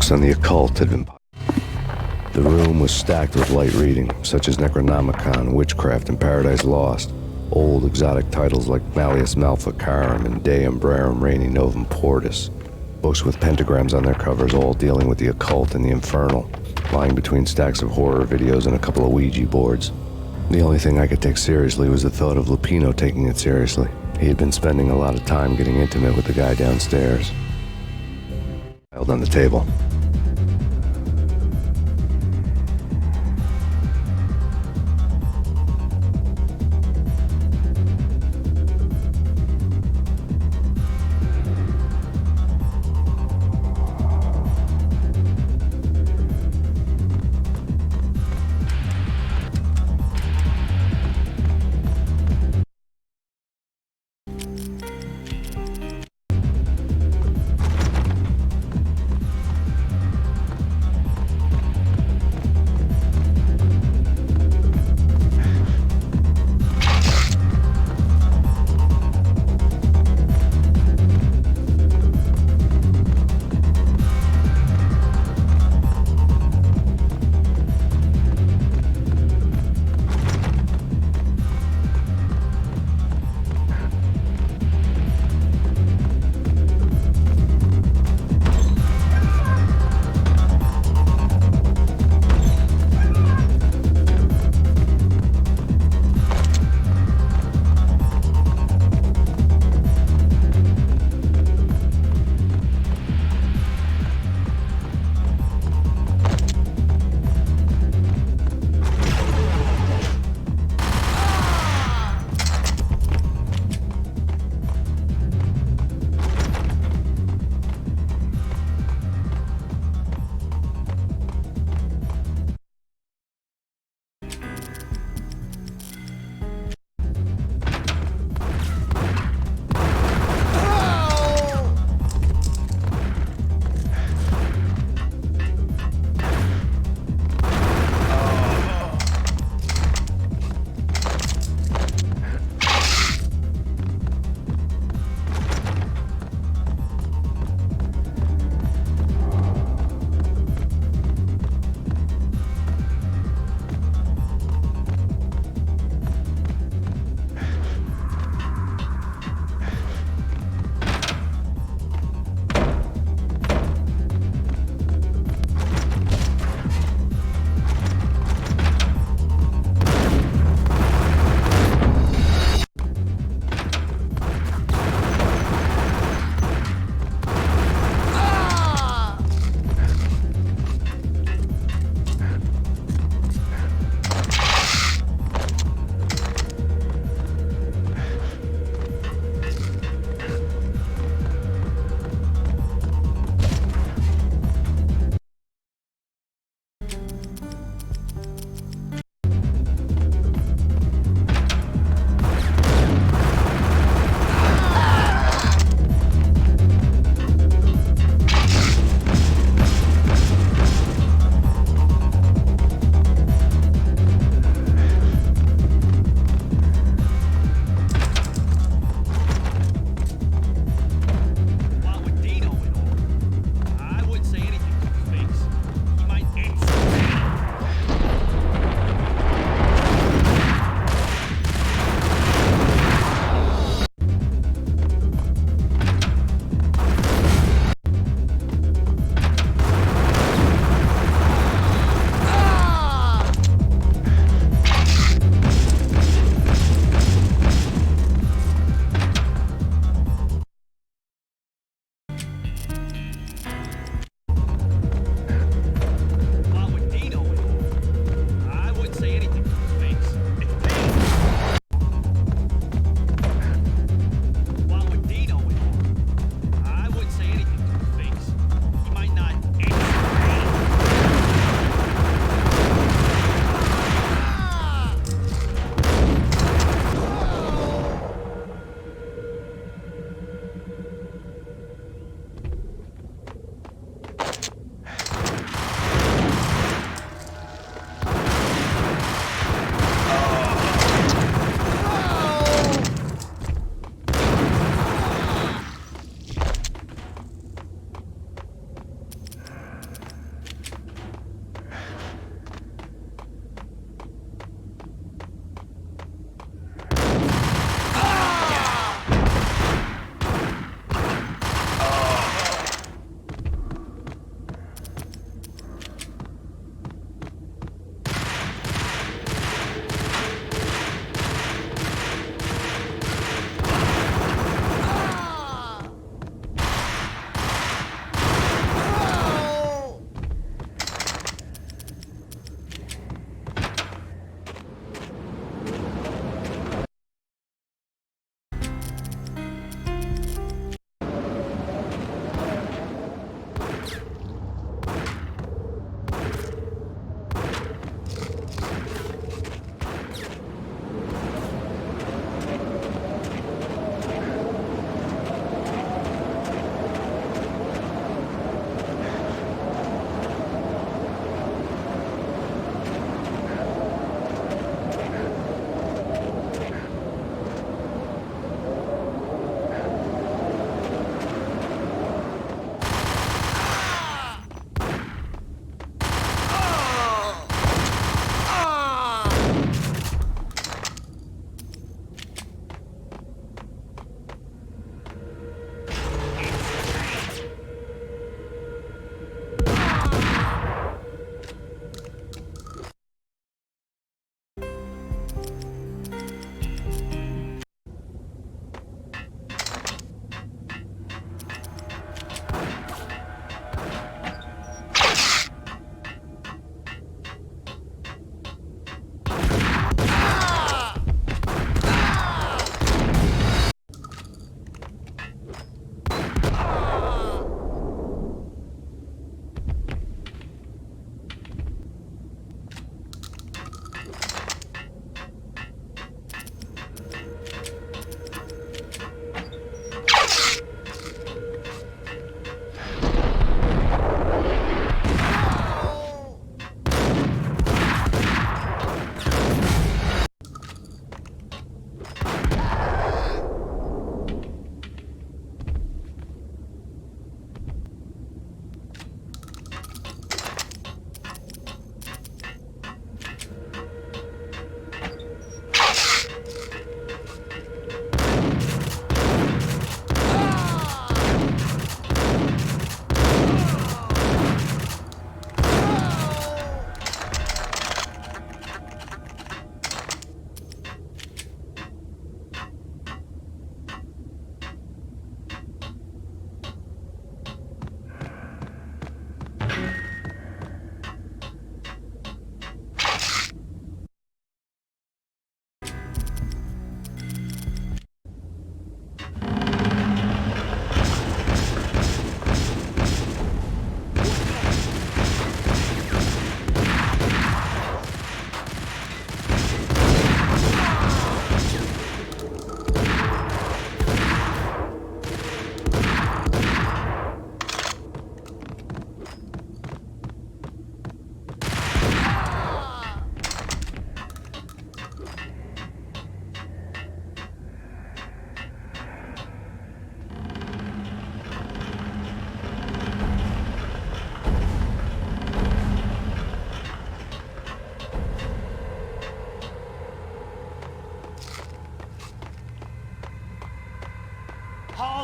books on the occult had been. The room was stacked with light reading, such as Necronomicon, Witchcraft, and Paradise Lost. Old exotic titles like Malleus Maleficarum and De Umbrarum Reini Novum Portis. Books with pentagrams on their covers, all dealing with the occult and the infernal, lying between stacks of horror videos and a couple of Ouija boards. The only thing I could take seriously was the thought of Lupino taking it seriously. He had been spending a lot of time getting intimate with the guy downstairs. Held on the table.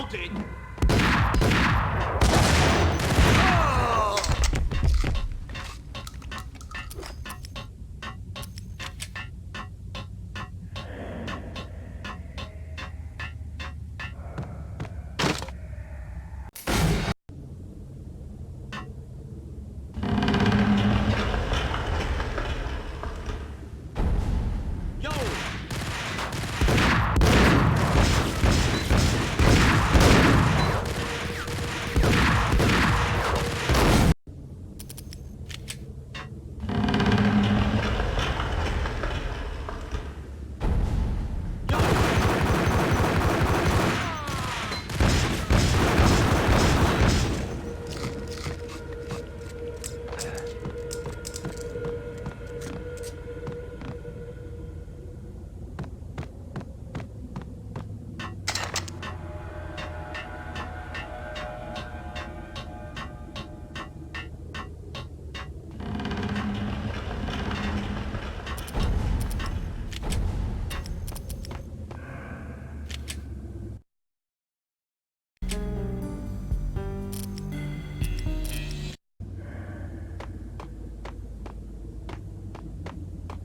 Hold it!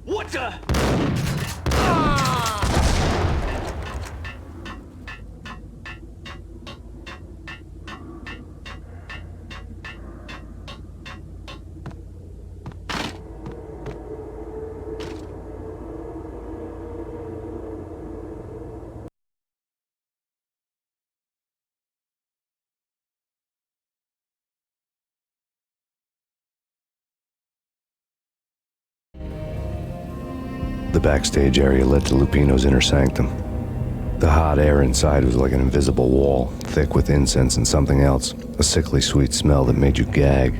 What the? The backstage area led to Lupino's inner sanctum. The hot air inside was like an invisible wall, thick with incense and something else, a sickly sweet smell that made you gag.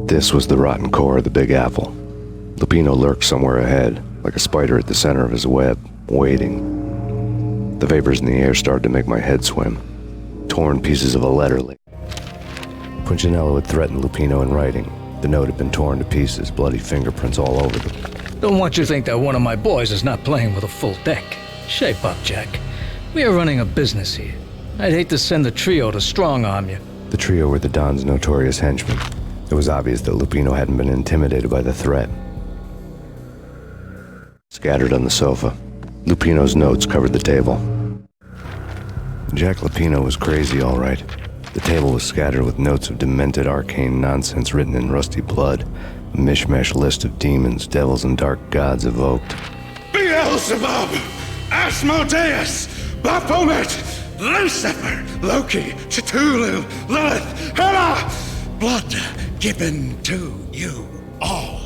This was the rotten core of the Big Apple. Lupino lurked somewhere ahead, like a spider at the center of his web, waiting. The vapors in the air started to make my head swim. Torn pieces of a letter. Punchinello had threatened Lupino in writing. The note had been torn to pieces, bloody fingerprints all over them. Don't want you to think that one of my boys is not playing with a full deck. Shape up, Jack. We are running a business here. I'd hate to send the trio to strong-arm you. The trio were the Don's notorious henchmen. It was obvious that Lupino hadn't been intimidated by the threat. Scattered on the sofa, Lupino's notes covered the table. Jack Lupino was crazy, all right. The table was scattered with notes of demented arcane nonsense written in rusty blood, a mishmash list of demons, devils, and dark gods evoked. Beelzebub, Asmodeus, Baphomet, Lucifer, Loki, Cthulhu, Lilith, Hela, blood given to you all.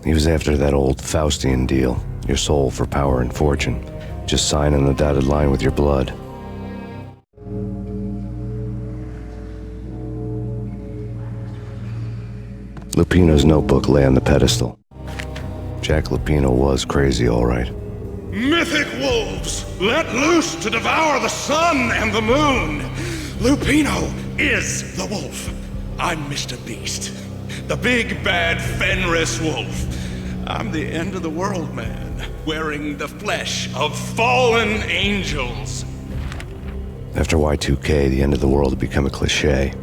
He was after that old Faustian deal, your soul for power and fortune. Just sign on the dotted line with your blood. Lupino's notebook lay on the pedestal. Jack Lupino was crazy, all right. Mythic wolves, let loose to devour the sun and the moon. Lupino is the wolf. I'm Mr. Beast, the big bad Fenris wolf. I'm the end of the world man, wearing the flesh of fallen angels. After Y2K, the end of the world had become a cliché.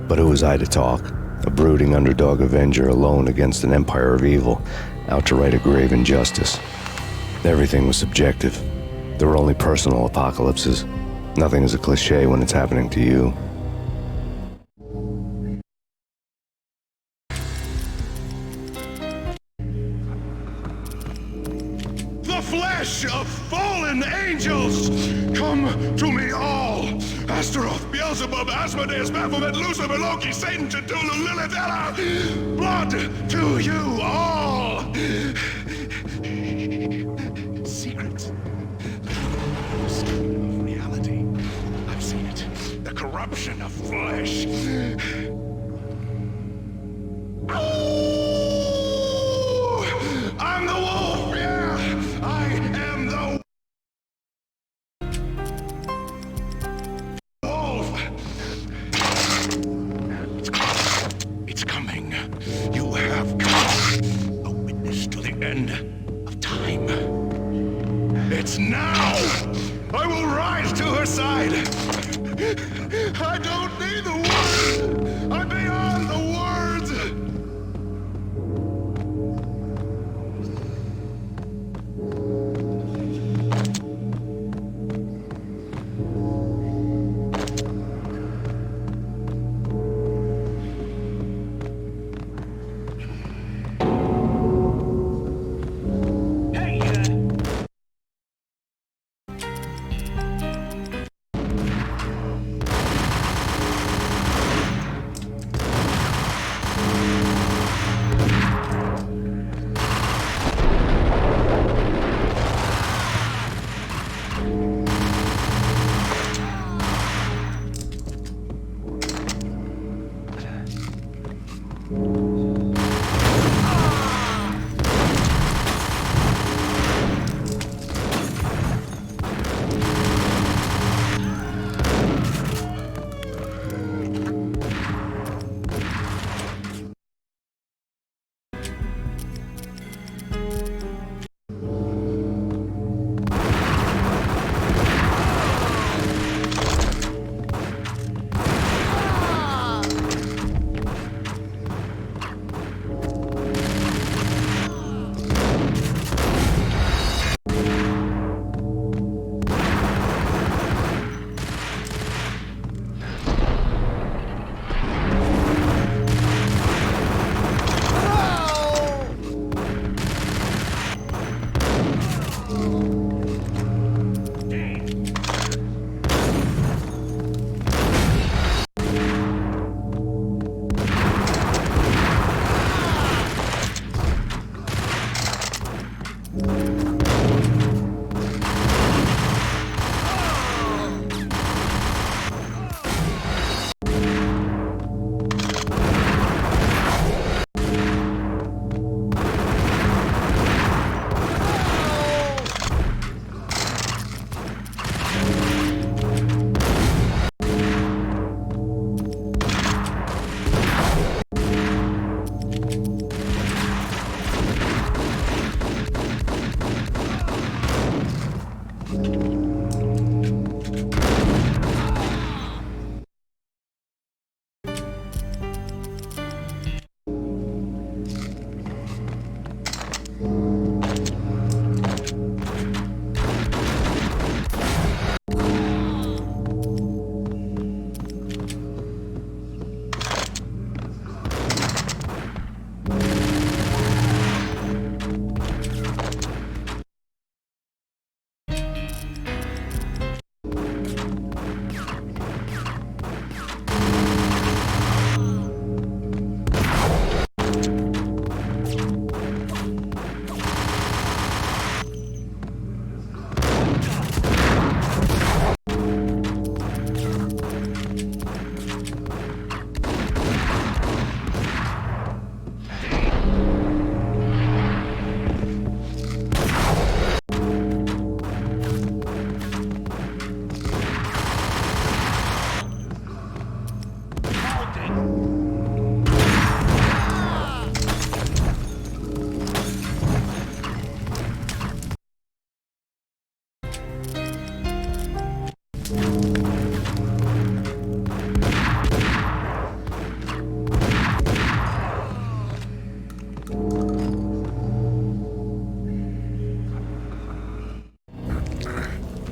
But who was I to talk? A brooding underdog avenger alone against an empire of evil, out to right a grave injustice. Everything was subjective. There were only personal apocalypses. Nothing is a cliché when it's happening to you. The flesh of fallen angels, come to me all. Astaroth, Beelzebub, Asmodeus, Baphomet, Lucifer, Loki, Satan, Cthulhu, Lilith, Hela, blood to you all. Secrets. The scheme of reality. I've seen it. The corruption of flesh. Oh, I'm the wolf, yeah. I am the wolf. It's coming. You have come. A witness to the end of time. It's now. I will rise to her side. I don't need the words. I'm beyond the words.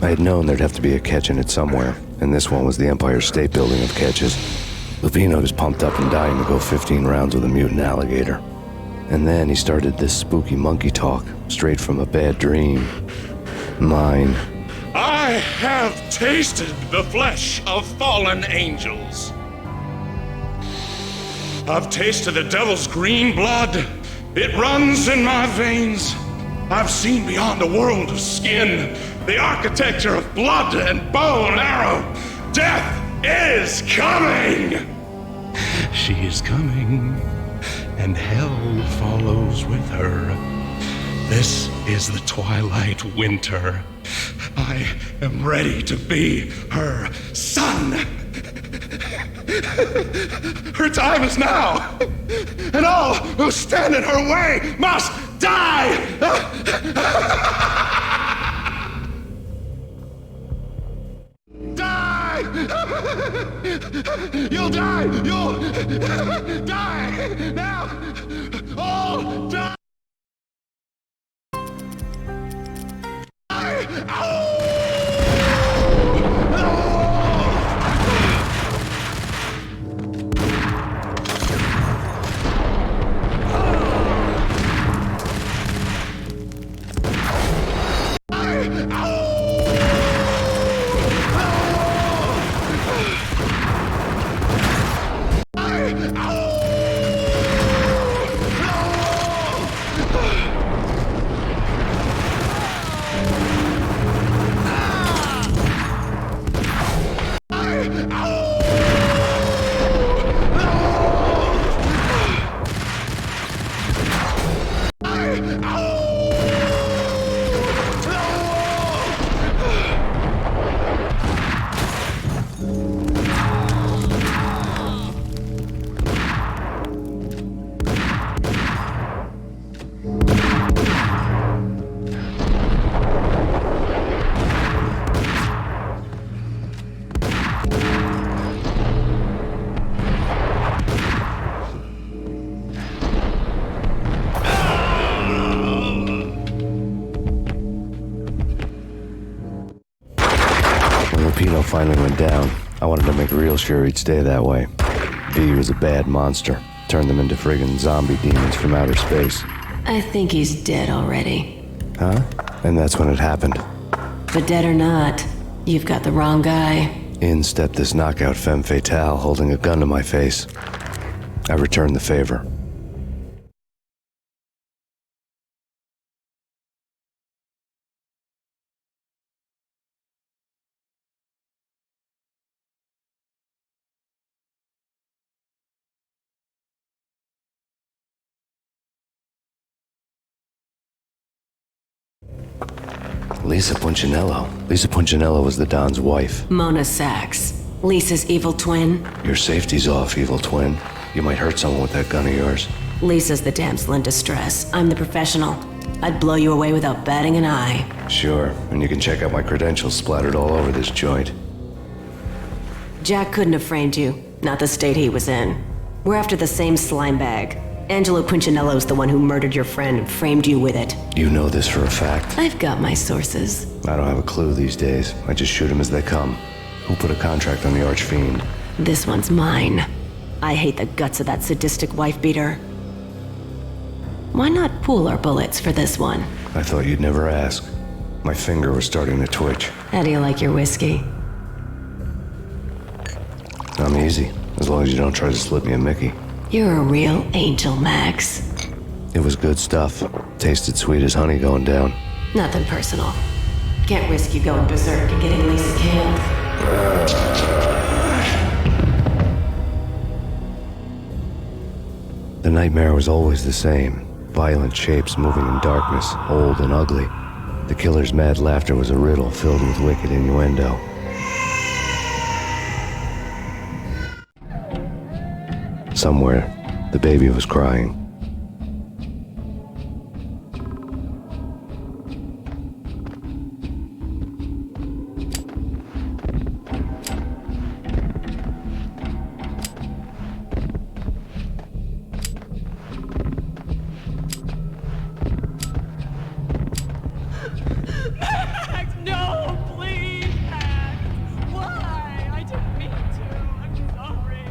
I had known there'd have to be a catch in it somewhere, and this one was the Empire State Building of catches. Lupino was pumped up and dying to go 15 rounds with a mutant alligator. And then he started this spooky monkey talk, straight from a bad dream. Mine. I have tasted the flesh of fallen angels. I've tasted the devil's green blood. It runs in my veins. I've seen beyond a world of skin, the architecture of blood and bow and arrow. Death is coming! She is coming, and hell follows with her. This is the twilight winter. I am ready to be her son. Her time is now, and all who stand in her way must die! die! You'll die! You'll die! Now! All die! Pino finally went down. I wanted to make real sure he'd stay that way. V was a bad monster. Turned them into friggin' zombie demons from outer space. I think he's dead already. Huh? And that's when it happened. But dead or not, you've got the wrong guy. In stepped this knockout femme fatale holding a gun to my face. I returned the favor. Lisa Punchinello. Lisa Punchinello was the Don's wife. Mona Sachs, Lisa's evil twin. Your safety's off, evil twin. You might hurt someone with that gun of yours. Lisa's the damsel in distress. I'm the professional. I'd blow you away without batting an eye. Sure, and you can check out my credentials splattered all over this joint. Jack couldn't have framed you, not the state he was in. We're after the same slime bag. Angelo Punchinello's the one who murdered your friend and framed you with it. You know this for a fact. I've got my sources. I don't have a clue these days. I just shoot them as they come. Who put a contract on the Archfiend? This one's mine. I hate the guts of that sadistic wife-beater. Why not pool our bullets for this one? I thought you'd never ask. My finger was starting to twitch. How do you like your whiskey? I'm easy, as long as you don't try to slip me a Mickey. You're a real angel, Max. It was good stuff. Tasted sweet as honey going down. Nothing personal. Can't risk you going berserk and getting Lisa killed. The nightmare was always the same. Violent shapes moving in darkness, old and ugly. The killer's mad laughter was a riddle filled with wicked innuendo. Somewhere, the baby was crying. Max, no, please, Max. Why? I didn't mean to. I'm sorry.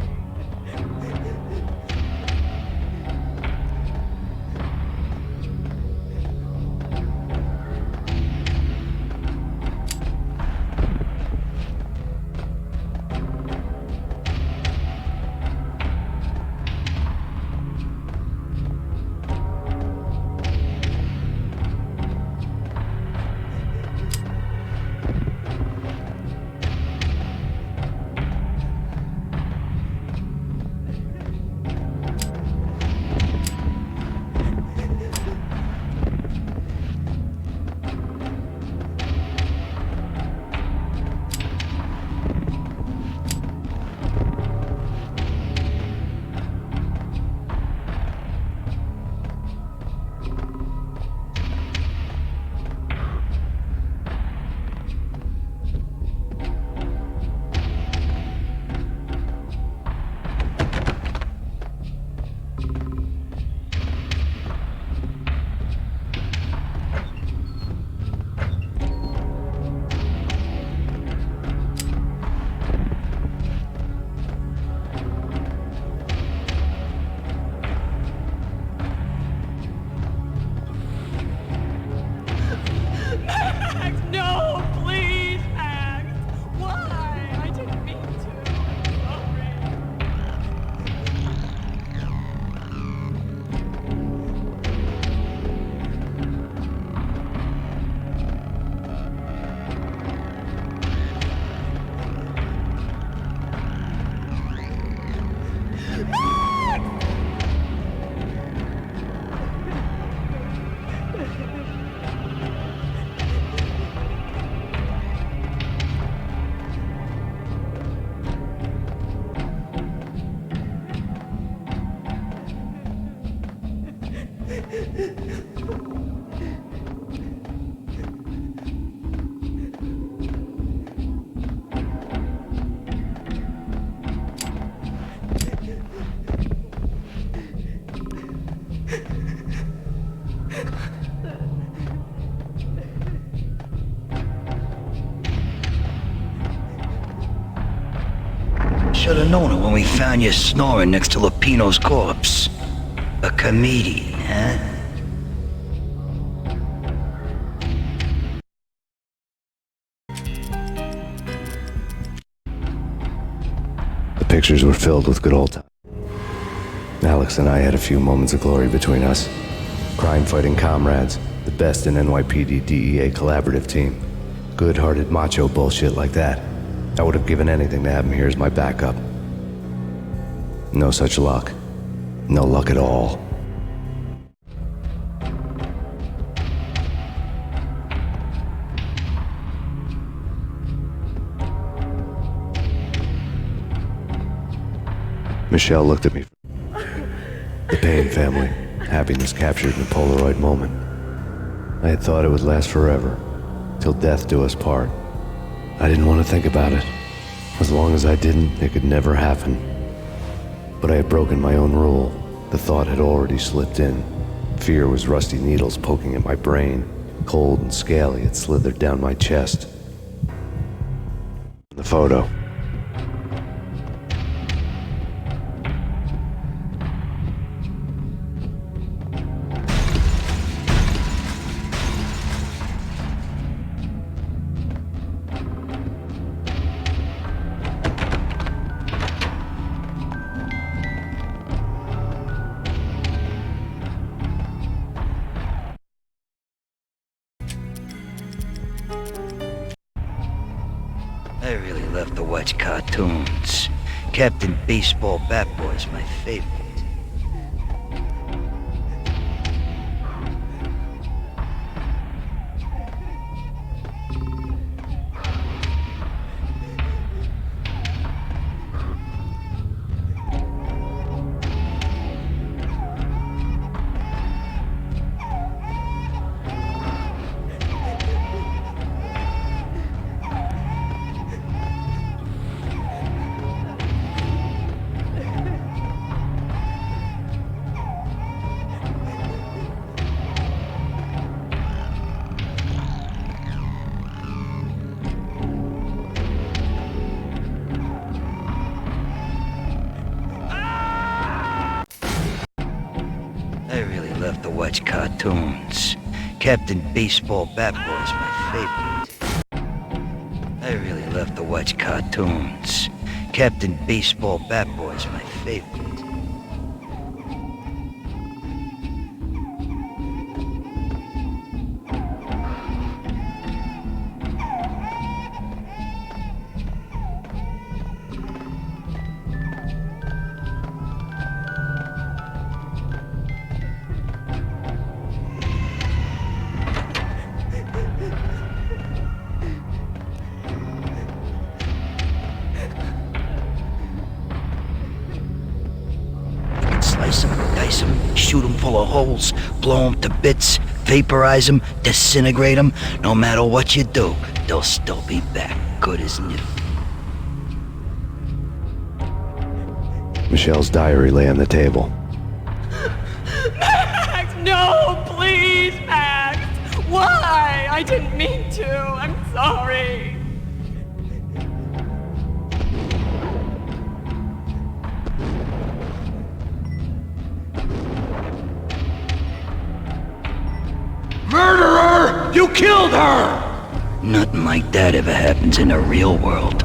should have known it when we found you snoring next to Lupino's corpse. A comedian, huh? The pictures were filled with good old times. Alex and I had a few moments of glory between us. Crime-fighting comrades, the best in NYPD DEA collaborative team. Good-hearted macho bullshit like that. I would have given anything to have him here as my backup. No such luck. No luck at all. Michelle looked at me. The Payne family. Happiness captured in a Polaroid moment. I had thought it would last forever, till death do us part. I didn't want to think about it. As long as I didn't, it could never happen. But I had broken my own rule. The thought had already slipped in. Fear was rusty needles poking at my brain. Cold and scaly, it slithered down my chest. The photo. I really love to watch cartoons. Captain Baseball Bat Boy's my favorite. I really love to watch cartoons. Captain Baseball Bat Boy's my favorite. I really love to watch cartoons. Captain Baseball Bat Boy's my favorite. Slice them, dice them, shoot them full of holes, blow them to bits, vaporize them, disintegrate them. No matter what you do, they'll still be back, good as new. Michelle's diary lay on the table. Max, no, please, Max. Why? I didn't mean to. I'm sorry. Murderer! You killed her! Nothing like that ever happens in the real world.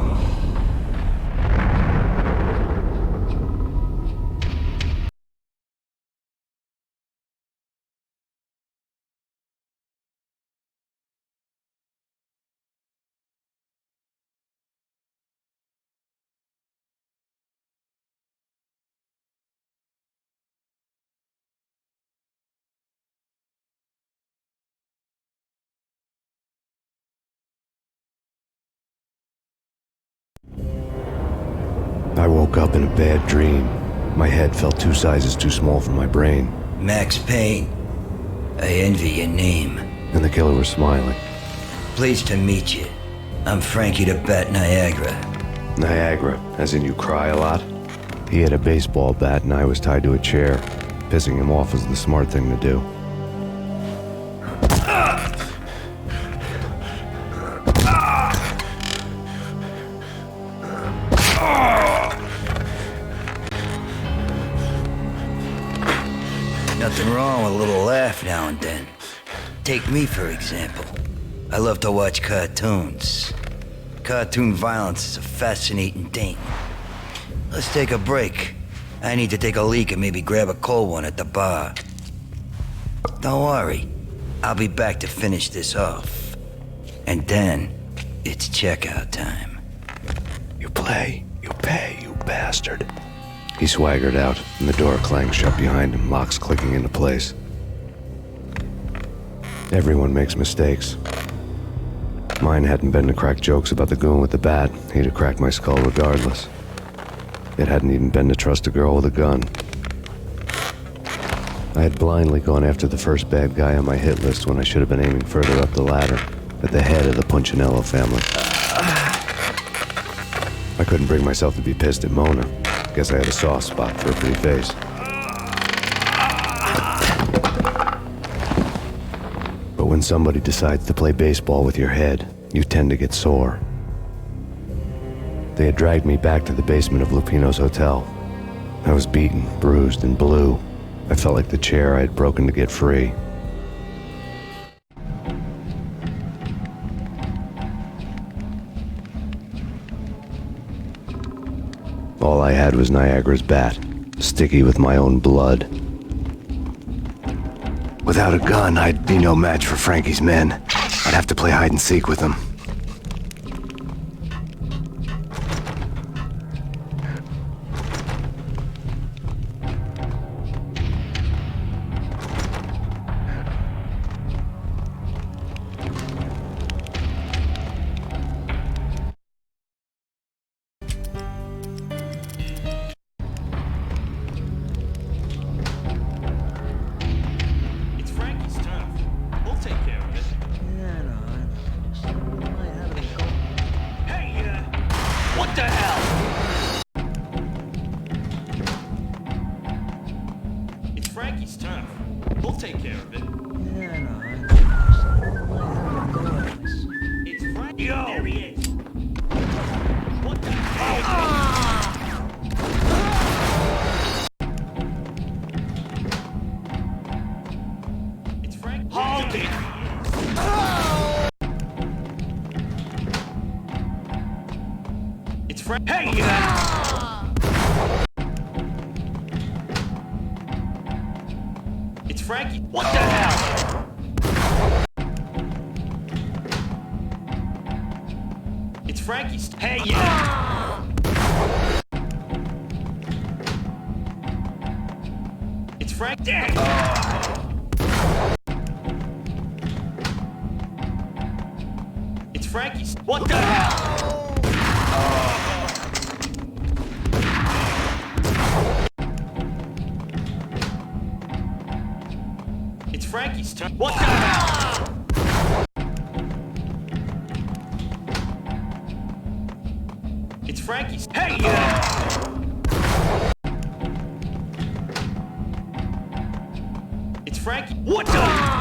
I woke up in a bad dream. My head felt 2 sizes too small for my brain, Max Payne. I envy your name. and the killer was smiling. Pleased to meet you. I'm Frankie the Bat Niagara. Niagara, as in you cry a lot? He had a baseball bat and I was tied to a chair. Pissing him off was the smart thing to do. know, a little laugh now and then. Take me, for example. I love to watch cartoons. Cartoon violence is a fascinating thing. Let's take a break. I need to take a leak and maybe grab a cold one at the bar. Don't worry. I'll be back to finish this off. And then, it's checkout time. You play, you pay, you bastard. He swaggered out, and the door clanged shut behind him, locks clicking into place. Everyone makes mistakes. Mine hadn't been to crack jokes about the goon with the bat. He'd have cracked my skull regardless. It hadn't even been to trust a girl with a gun. I had blindly gone after the first bad guy on my hit list when I should have been aiming further up the ladder, at the head of the Punchinello family. I couldn't bring myself to be pissed at Mona. Guess I had a soft spot for her pretty face. But when somebody decides to play baseball with your head, you tend to get sore. They had dragged me back to the basement of Lupino's hotel. I was beaten, bruised, and blue. I felt like the chair I had broken to get free. All I had was Niagara's bat, sticky with my own blood. Without a gun, I'd be no match for Frankie's men. I'd have to play hide and seek with them. It's Frankie's turf. We'll take care of it. Hey, what the hell? It's Frankie's turf. We'll take care of it. It's Frankie. Yo! There he is. What the hell? It's Frank. Hold it! It's Frank. Hey! It's Frankie. What the hell? It's Frankie's. Hey, It's Frank. Dang. It's Frankie's. What the hell? It's Frankie's turn. What the hell? It's Frankie's. Hey, It's Frankie. What the?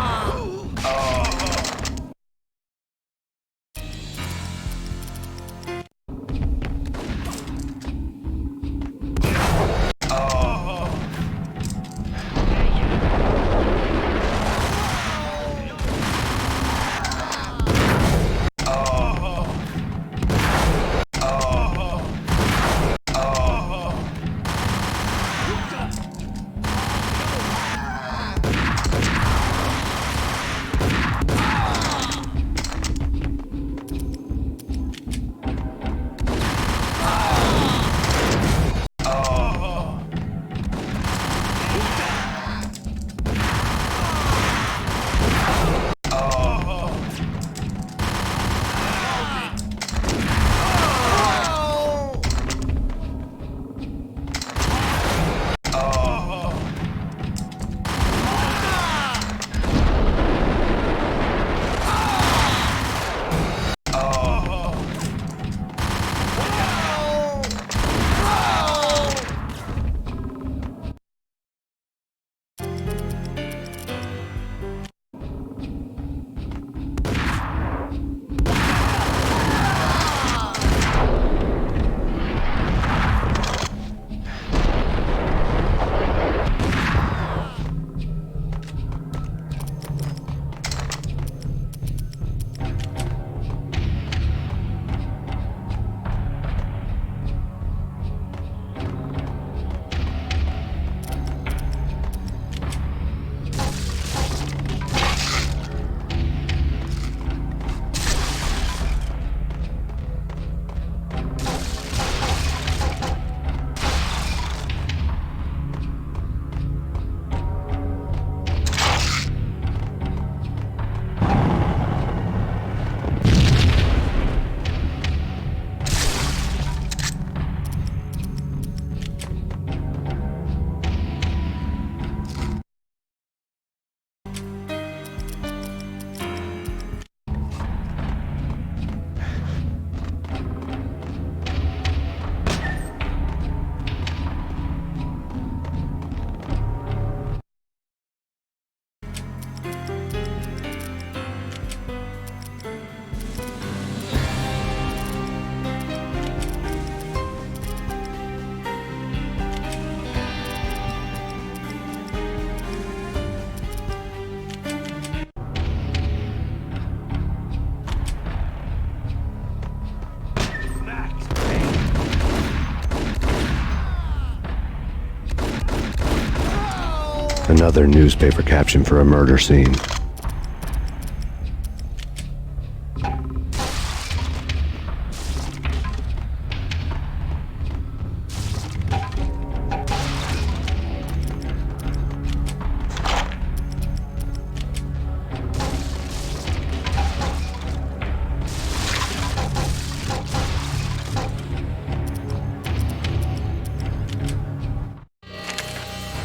Another newspaper caption for a murder scene.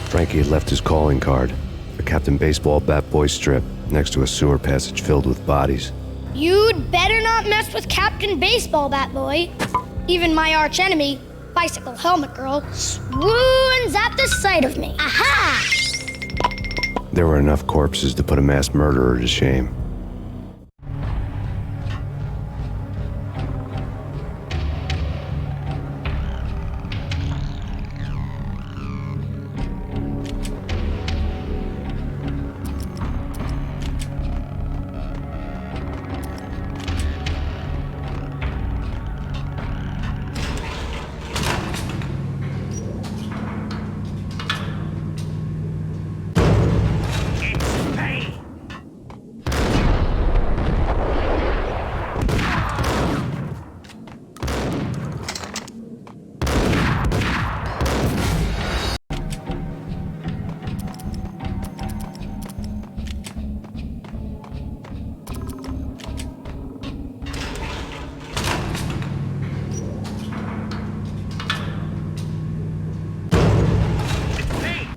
Frankie had left his calling card, a Captain Baseball bat boy strip, next to a sewer passage filled with bodies. You'd better not mess with Captain Baseball Bat Boy. Even my archenemy, Bicycle Helmet Girl, swoons at the sight of me. Aha! There were enough corpses to put a mass murderer to shame. It's Payne. It's Payne.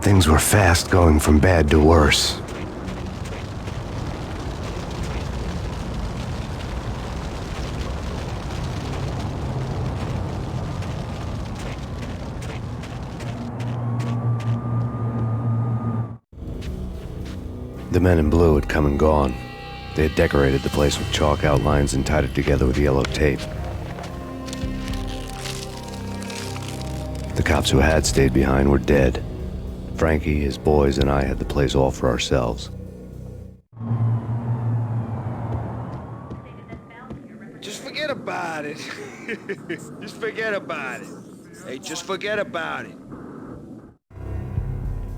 Things were fast going from bad to worse. The men in blue had come and gone. They had decorated the place with chalk outlines and tied it together with yellow tape. The cops who had stayed behind were dead. Frankie, his boys, and I had the place all for ourselves. Just forget about it. Just forget about it. Hey, just forget about it.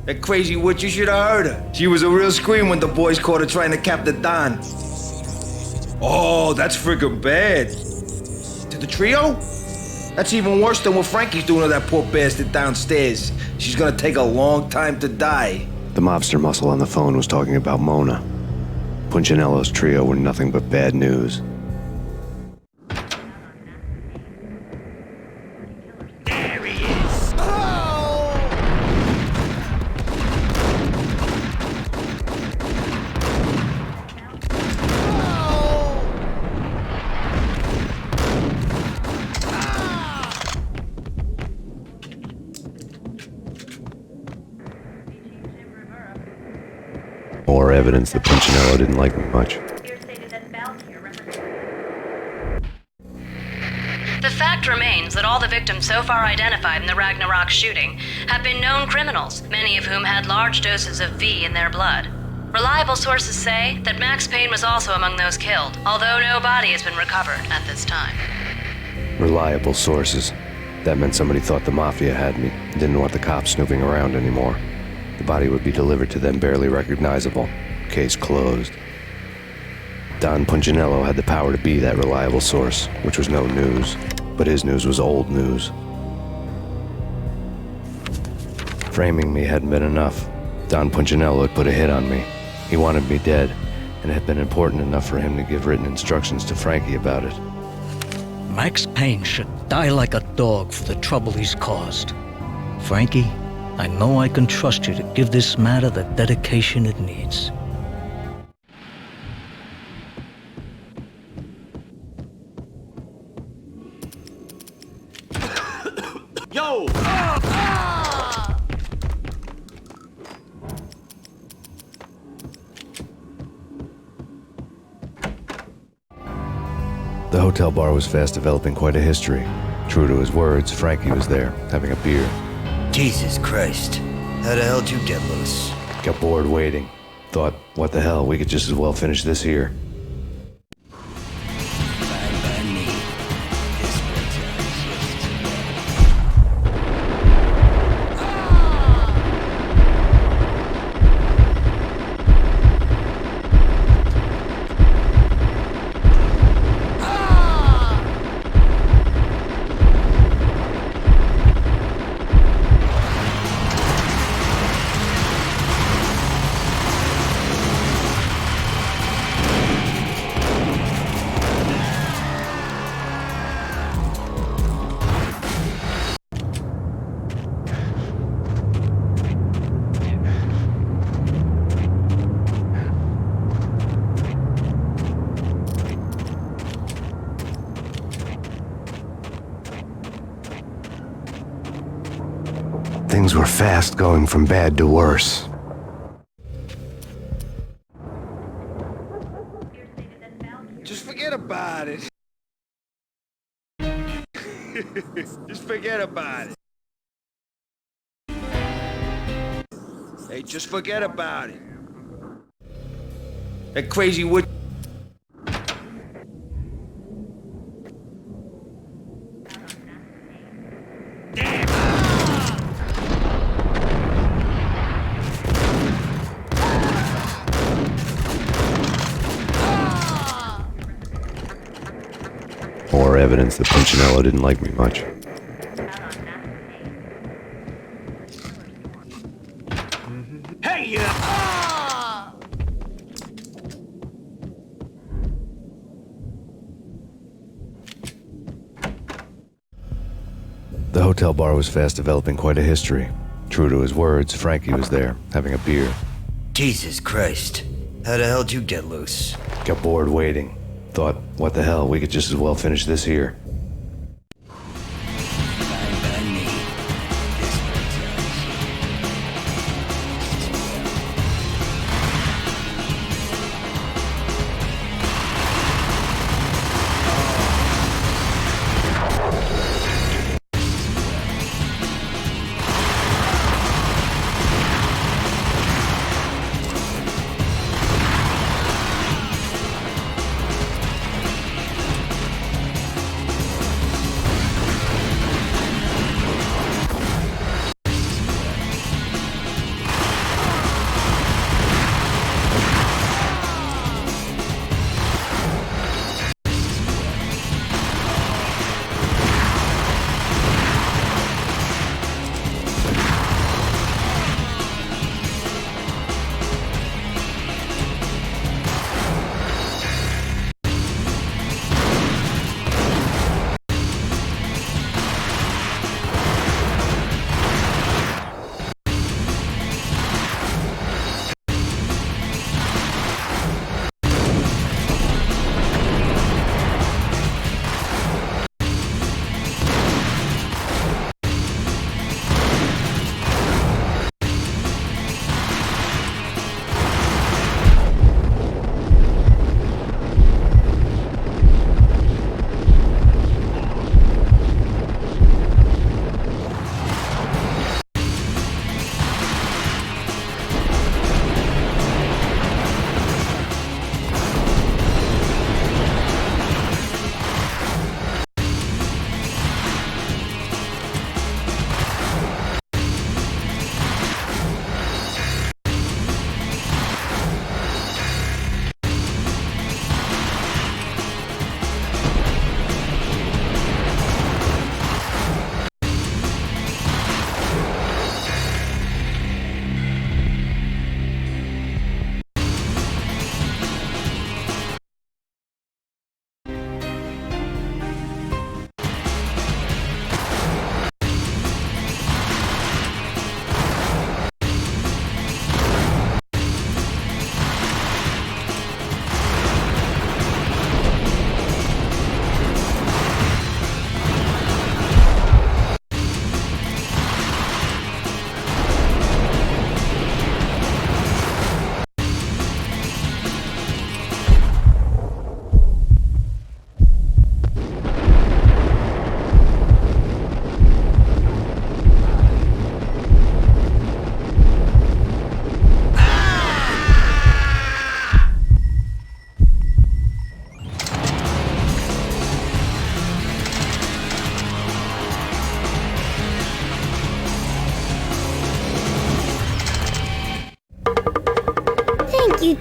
That crazy witch, you should have heard her. She was a real scream when the boys caught her trying to cap the Don. Oh, that's friggin' bad. To the trio? That's even worse than what Frankie's doing to that poor bastard downstairs. She's gonna take a long time to die. The mobster muscle on the phone was talking about Mona. Punchinello's trio were nothing but bad news. There he is. More evidence that Punchinello didn't like me much. The fact remains that all the victims so far identified in the Ragnarok shooting have been known criminals, many of whom had large doses of V in their blood. Reliable sources say that Max Payne was also among those killed, although no body has been recovered at this time. Reliable sources. That meant somebody thought the Mafia had me, didn't want the cops snooping around anymore. The body would be delivered to them barely recognizable. Case closed. Don Punchinello had the power to be that reliable source, which was no news. But his news was old news. Framing me hadn't been enough. Don Punchinello had put a hit on me. He wanted me dead, and it had been important enough for him to give written instructions to Frankie about it. Max Payne should die like a dog for the trouble he's caused. Frankie, I know I can trust you to give this matter the dedication it needs. Yo! The hotel bar was fast developing quite a history. True to his words, Frankie was there, having a beer. Jesus Christ. How the hell did you get loose? Got bored waiting. Thought, what the hell, we could just as well finish this here. Things were fast going from bad to worse. Just forget about it. Just forget about it. Hey, just forget about it. That crazy witch. More evidence that Punchinello didn't like me much. Hey, The hotel bar was fast developing quite a history. True to his words, Frankie was there, having a beer. Jesus Christ. How the hell did you get loose? Got bored waiting. Thought, what the hell, we could just as well finish this here.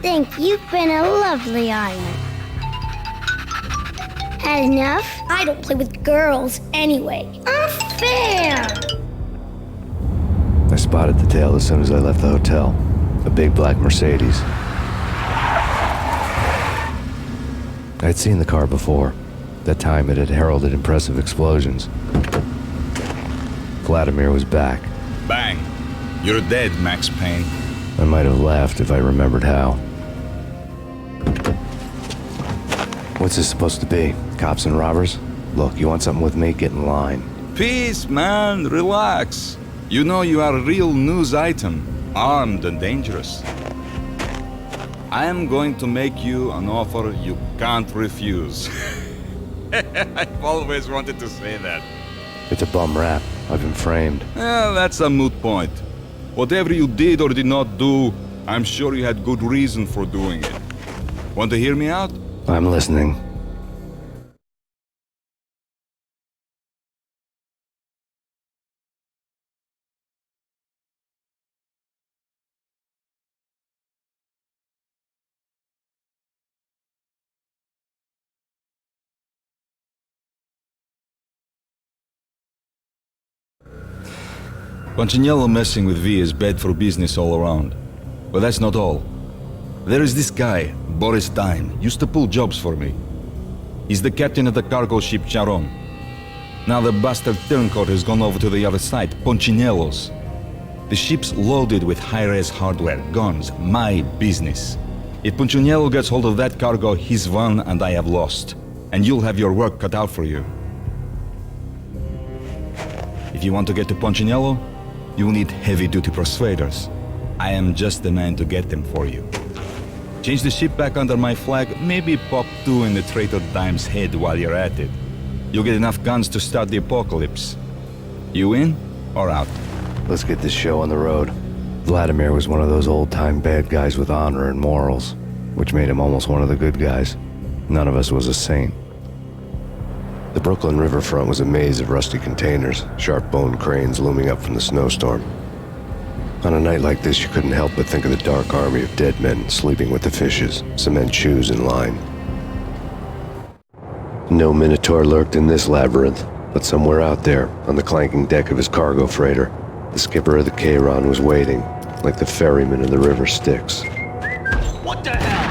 think you've been a lovely island. Had enough? I don't play with girls anyway. Unfair! I spotted the tail as soon as I left the hotel. A big black Mercedes. I'd seen the car before. That time it had heralded impressive explosions. Vladimir was back. Bang! You're dead, Max Payne. I might have laughed if I remembered how. What's this supposed to be? Cops and robbers? Look, you want something with me? Get in line. Peace, man. Relax. You know you are a real news item. Armed and dangerous. I am going to make you an offer you can't refuse. I've always wanted to say that. It's a bum rap. I've been framed. Well, that's a moot point. Whatever you did or did not do, I'm sure you had good reason for doing it. Want to hear me out? I'm listening. Punchinello messing with V is bad for business all around. But that's not all. There is this guy, Boris Dime, used to pull jobs for me. He's the captain of the cargo ship Charon. Now the bastard turncoat has gone over to the other side, Punchinello's. The ship's loaded with high-res hardware, guns, my business. If Punchinello gets hold of that cargo, he's won and I have lost. And you'll have your work cut out for you. If you want to get to Punchinello, you'll need heavy-duty persuaders. I am just the man to get them for you. Change the ship back under my flag, maybe pop 2 in the traitor Dime's head while you're at it. You'll get enough guns to start the apocalypse. You in or out? Let's get this show on the road. Vladimir was one of those old-time bad guys with honor and morals, which made him almost one of the good guys. None of us was a saint. The Brooklyn riverfront was a maze of rusty containers, sharp-boned cranes looming up from the snowstorm. On a night like this, you couldn't help but think of the dark army of dead men sleeping with the fishes, cement shoes in line. No Minotaur lurked in this labyrinth, but somewhere out there, on the clanking deck of his cargo freighter, the skipper of the Chiron was waiting, like the ferryman of the river Styx. What the hell?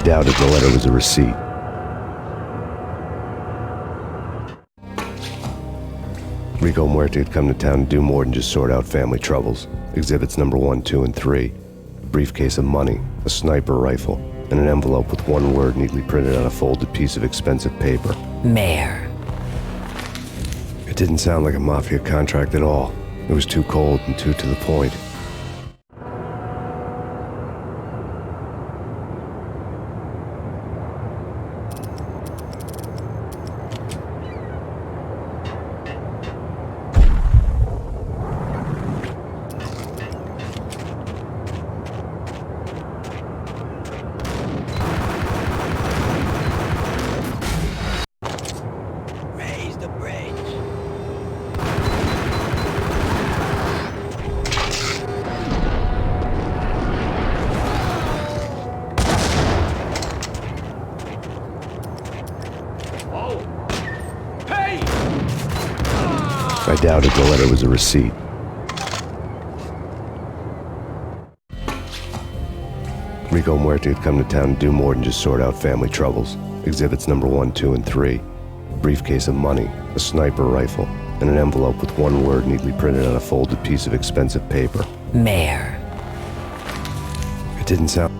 doubted the letter was a receipt. Rico Muerte had come to town to do more than just sort out family troubles. Exhibits number 1, 2, and 3. A briefcase of money, a sniper rifle, and an envelope with one word neatly printed on a folded piece of expensive paper. Mayor. It didn't sound like a mafia contract at all. It was too cold and too to the point. Raise the bridge. Oh! Payne! I doubted the letter was a receipt. Rico Muerte had come to town to do more than just sort out family troubles. Exhibits number 1, 2, and 3. A briefcase of money, a sniper rifle, and an envelope with one word neatly printed on a folded piece of expensive paper. Mayor. It didn't sound...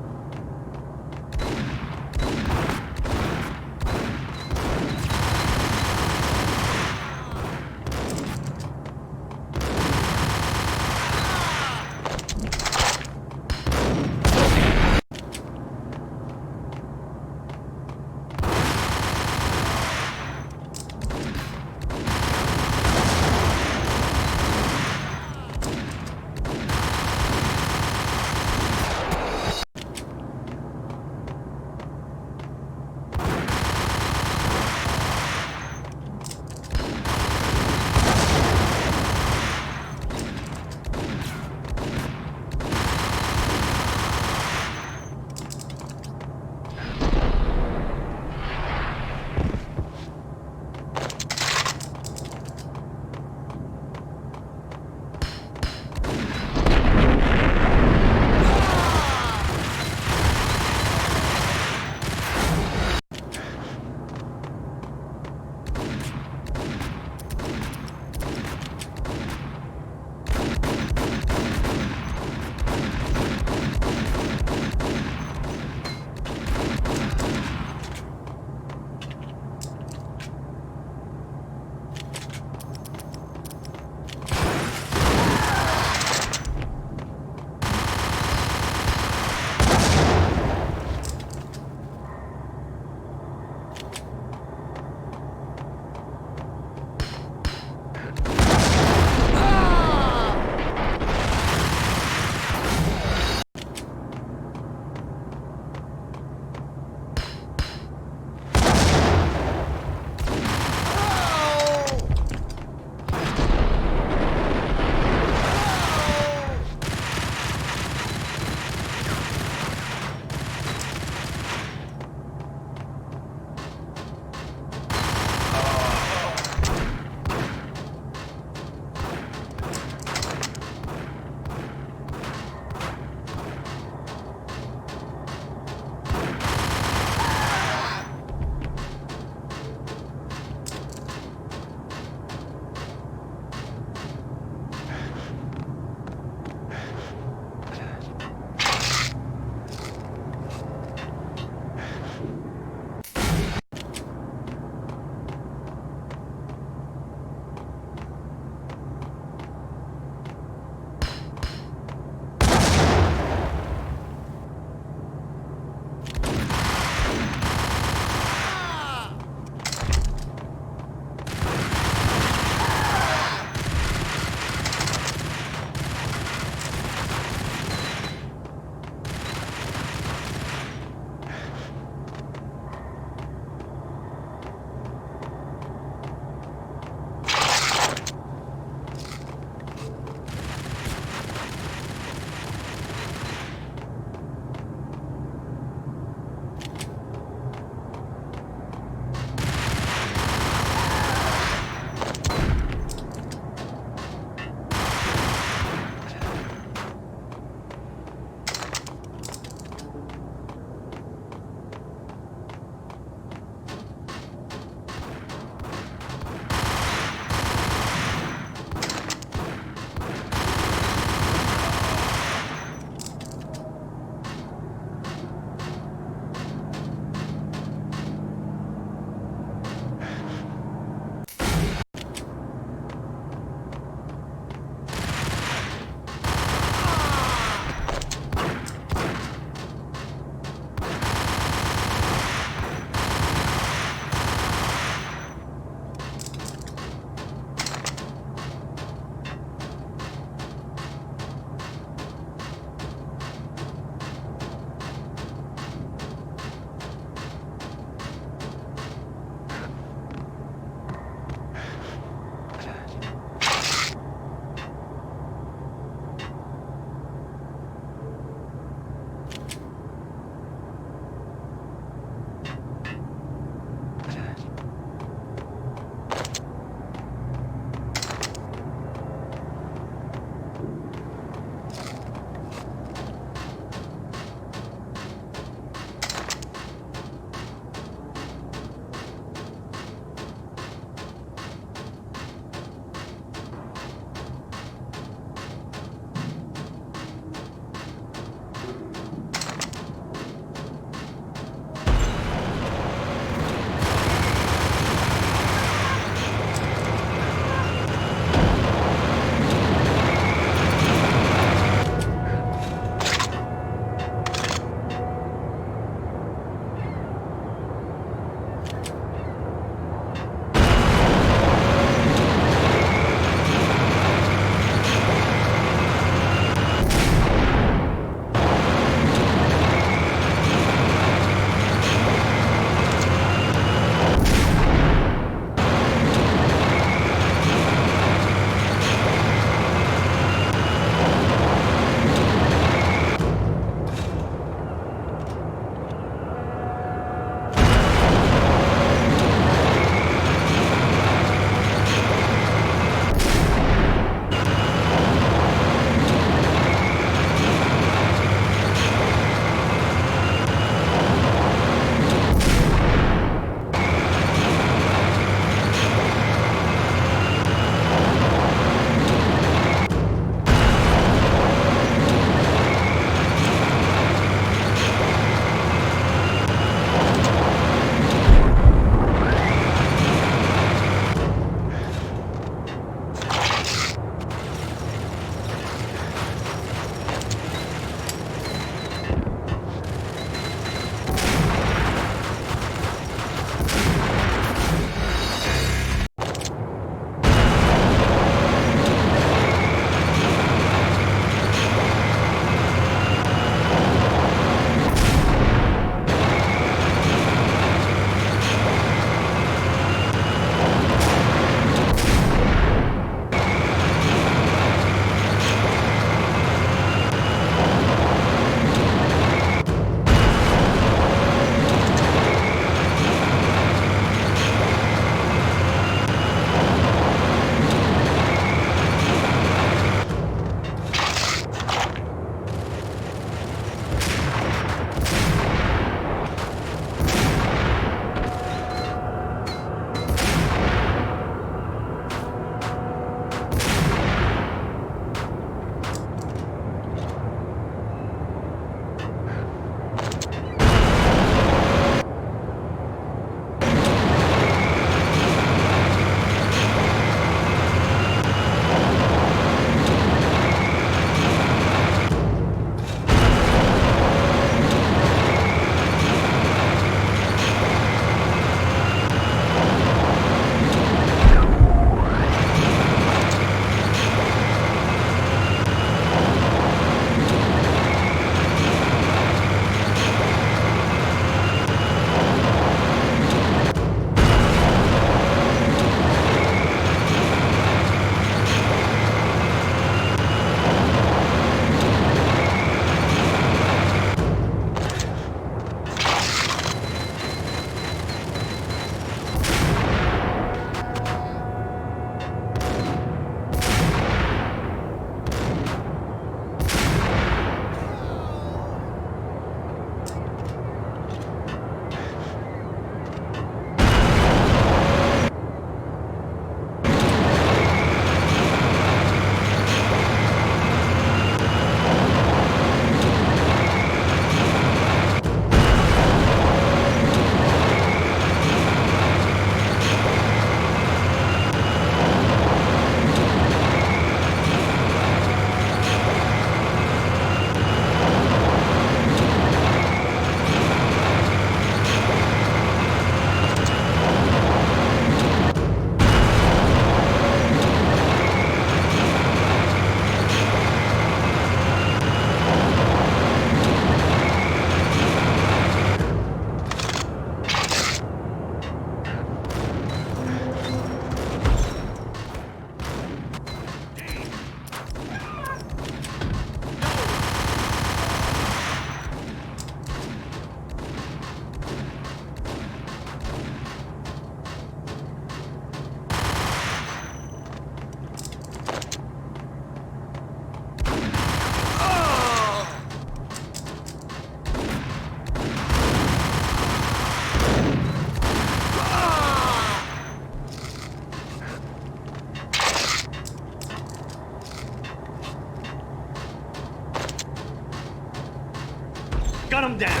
gun him down.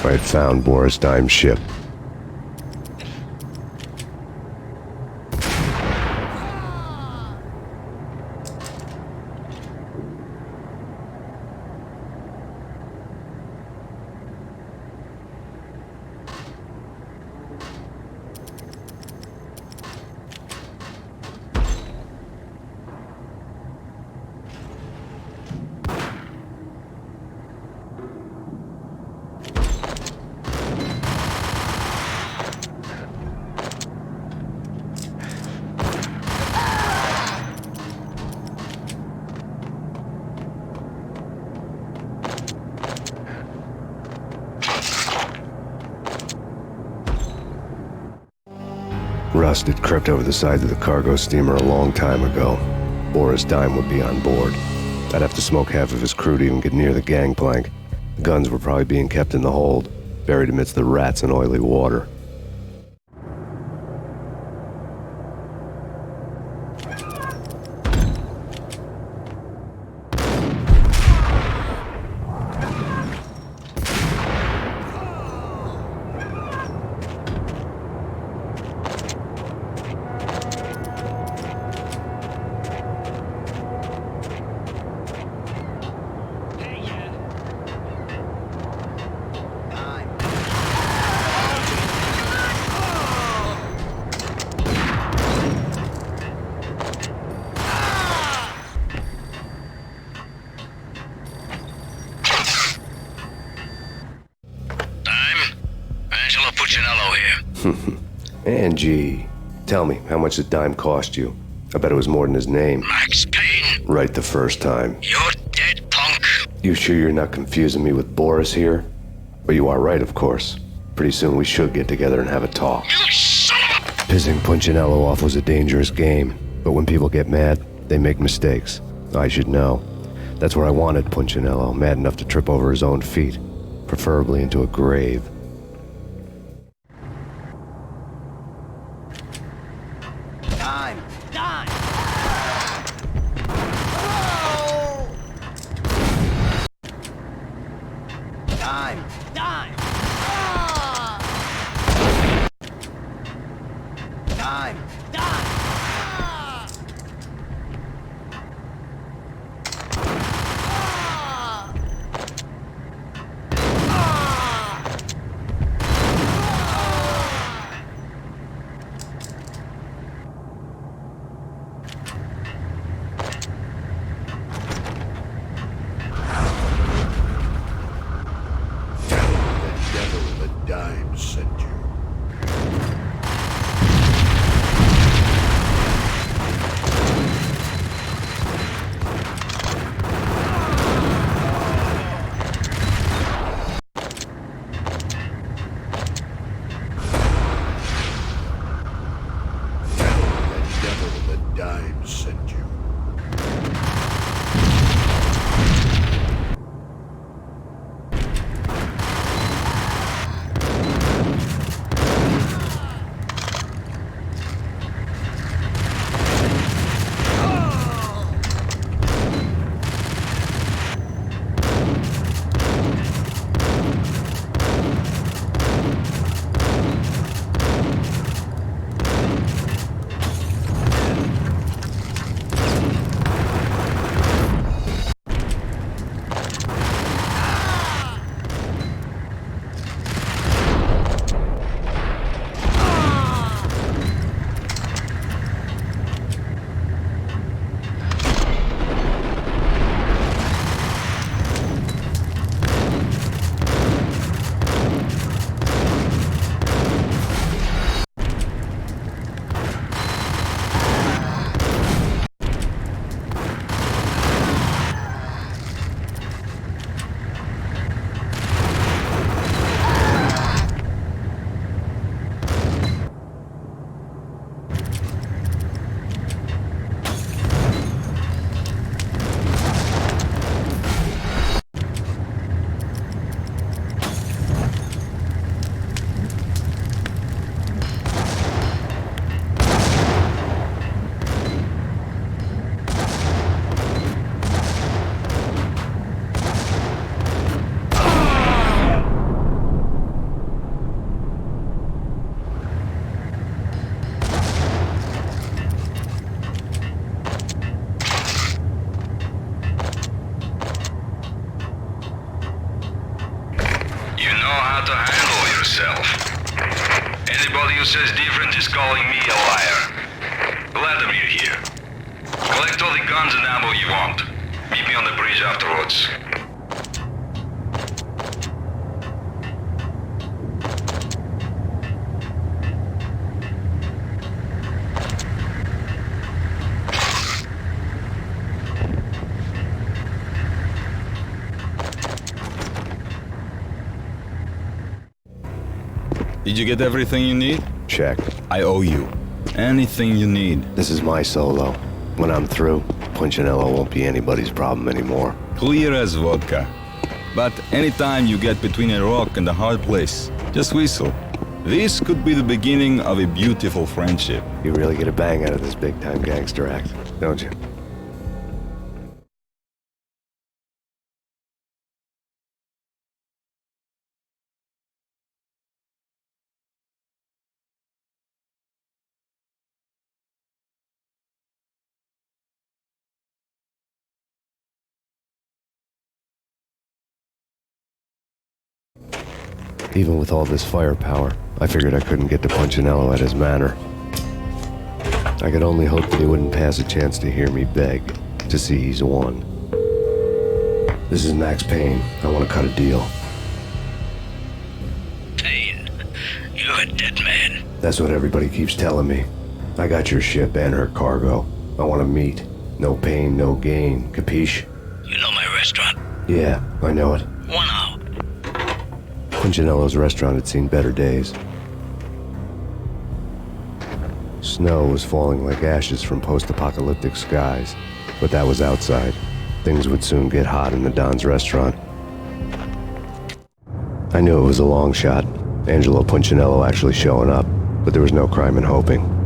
I had found Boris Dime's ship. Rust had crept over the sides of the cargo steamer a long time ago. Boris Dime would be on board. I'd have to smoke half of his crew to even get near the gangplank. The guns were probably being kept in the hold, buried amidst the rats and oily water. Angie, tell me, how much did Dime cost you? I bet it was more than his name. Max Payne! Right the first time. You're dead, punk! You sure you're not confusing me with Boris here? But you are right, of course. Pretty soon we should get together and have a talk. You son of a... Pissing Punchinello off was a dangerous game, but when people get mad, they make mistakes. I should know. That's where I wanted Punchinello, mad enough to trip over his own feet, preferably into a grave. to handle yourself. Anybody who says different is calling me a liar. Vladimir here. Collect all the guns and ammo you want. Meet me on the bridge afterwards. Did you get everything you need? Check. I owe you. Anything you need. This is my solo. When I'm through, Punchinello won't be anybody's problem anymore. Clear as vodka. But anytime you get between a rock and a hard place, just whistle. This could be the beginning of a beautiful friendship. You really get a bang out of this big-time gangster act, don't you? Even with all this firepower, I figured I couldn't get to Punchinello at his manor. I could only hope that he wouldn't pass a chance to hear me beg, to see he's won. This is Max Payne. I want to cut a deal. Payne, you're a dead man. That's what everybody keeps telling me. I got your ship and her cargo. I want to meet. No pain, no gain. Capiche? You know my restaurant? Yeah, I know it. 1 hour. Punchinello's restaurant had seen better days. Snow was falling like ashes from post-apocalyptic skies, but that was outside. Things would soon get hot in the Don's restaurant. I knew it was a long shot, Angelo Punchinello actually showing up, but there was no crime in hoping.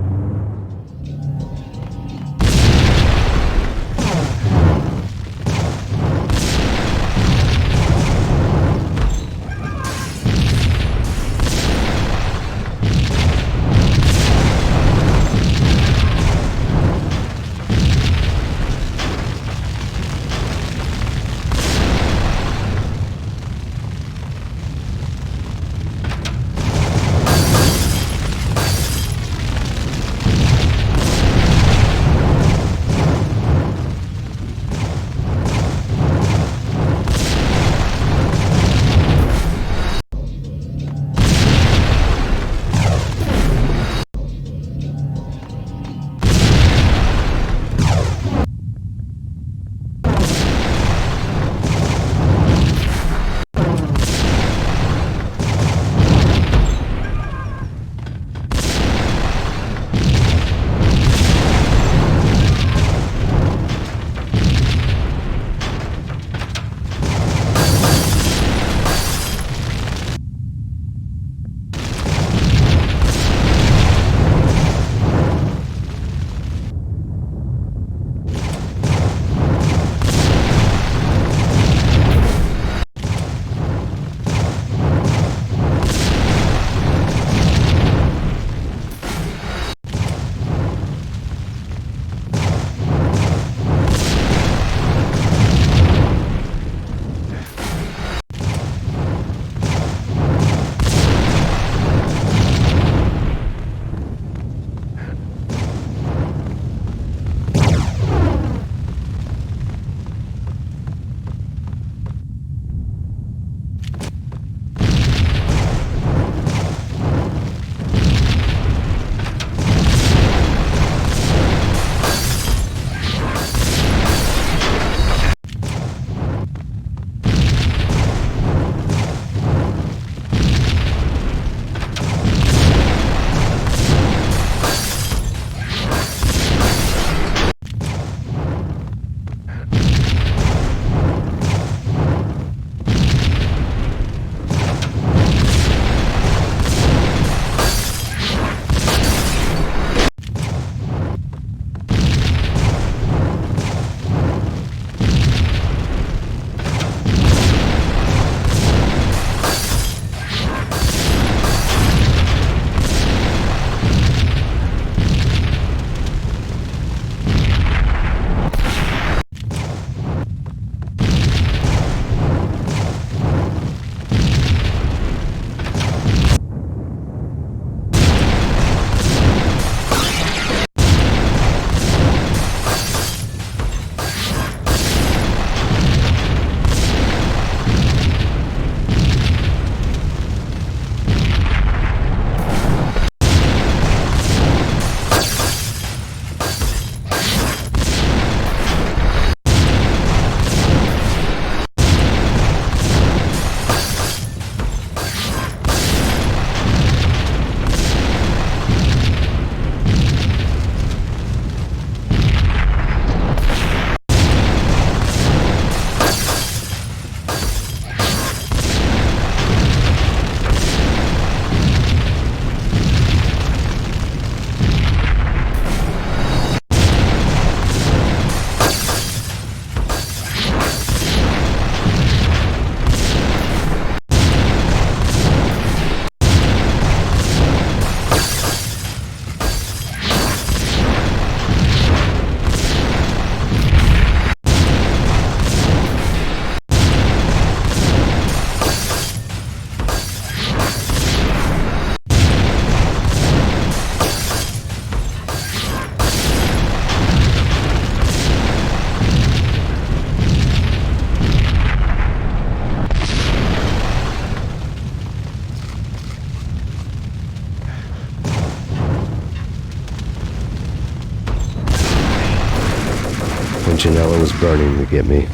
Punchinello was burning to get me.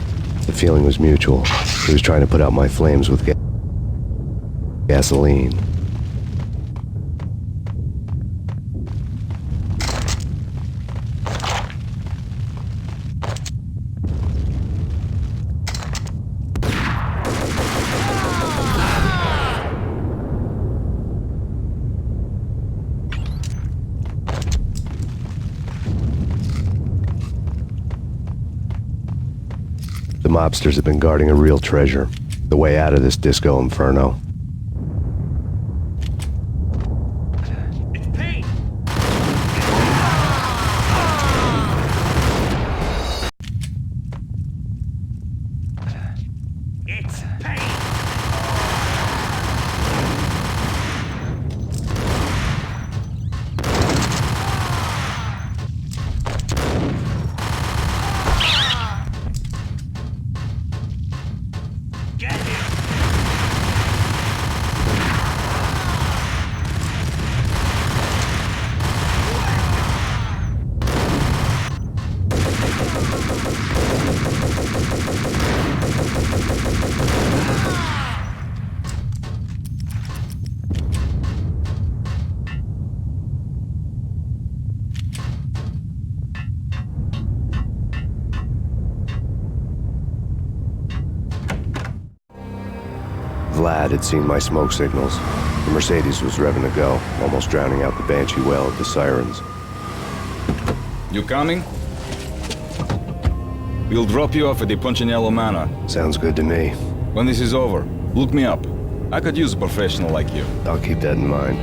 The feeling was mutual. He was trying to put out my flames with gasoline. The mobsters have been guarding a real treasure, the way out of this disco inferno. It's Payne! It's Payne! Get him! Vlad had seen my smoke signals. The Mercedes was revving to go, almost drowning out the Banshee wail of the sirens. You coming? We'll drop you off at the Punchinello Manor. Sounds good to me. When this is over, look me up. I could use a professional like you. I'll keep that in mind.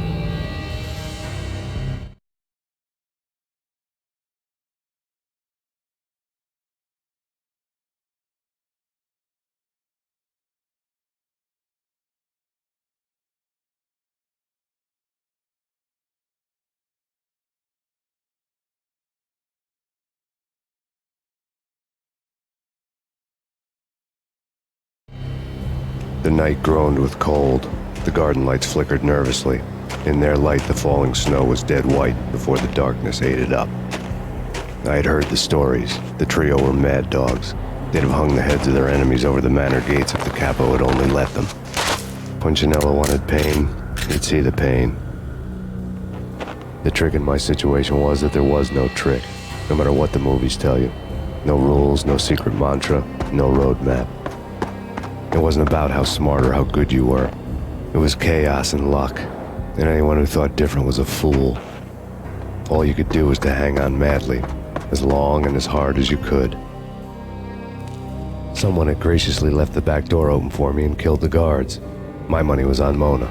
The night groaned with cold. The garden lights flickered nervously. In their light, the falling snow was dead white before the darkness ate it up. I had heard the stories. The trio were mad dogs. They'd have hung the heads of their enemies over the manor gates if the capo had only let them. Punchinello wanted Payne. He'd see the pain. The trick in my situation was that there was no trick, no matter what the movies tell you. No rules, no secret mantra, no roadmap. It wasn't about how smart or how good you were. It was chaos and luck, and anyone who thought different was a fool. All you could do was to hang on madly, as long and as hard as you could. Someone had graciously left the back door open for me and killed the guards. My money was on Mona.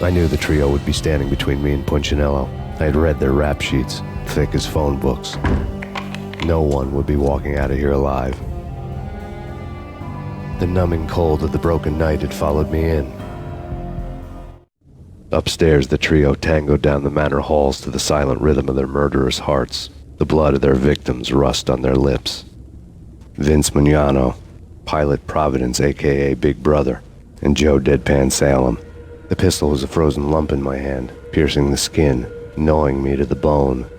I knew the trio would be standing between me and Punchinello. I had read their rap sheets, thick as phone books. No one would be walking out of here alive. The numbing cold of the broken night had followed me in. Upstairs, the trio tangoed down the manor halls to the silent rhythm of their murderous hearts, the blood of their victims rust on their lips. Vince Mugnano, Pilot Providence, a.k.a. Big Brother, and Joe Deadpan Salem. The pistol was a frozen lump in my hand, piercing the skin, gnawing me to the bone.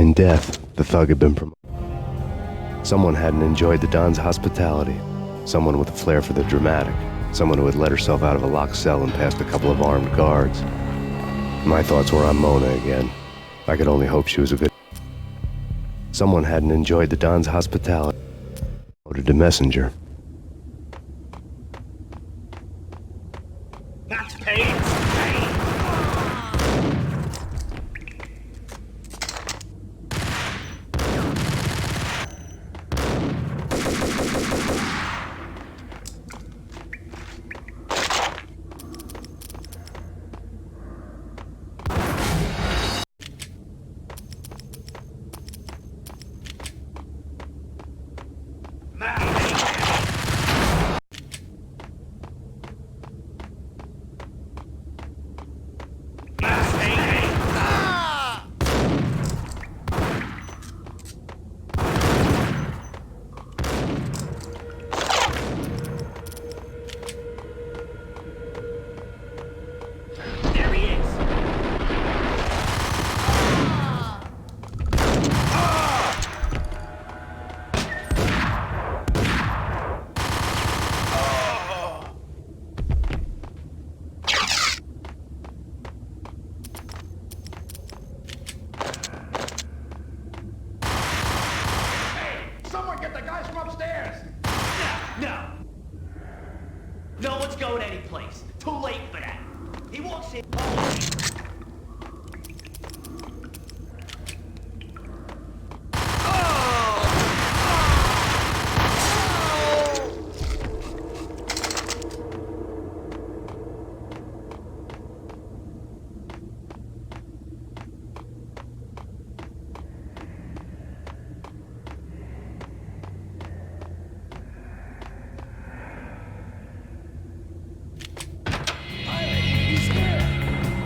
In death, the thug had been promoted. Someone hadn't enjoyed the Don's hospitality. Someone with a flair for the dramatic. Someone who had let herself out of a locked cell and past a couple of armed guards. My thoughts were on Mona again. I could only hope she was a good... Someone hadn't enjoyed the Don's hospitality. Promoted to messenger. Max Payne! No one's going anyplace. Too late for that. He walks in.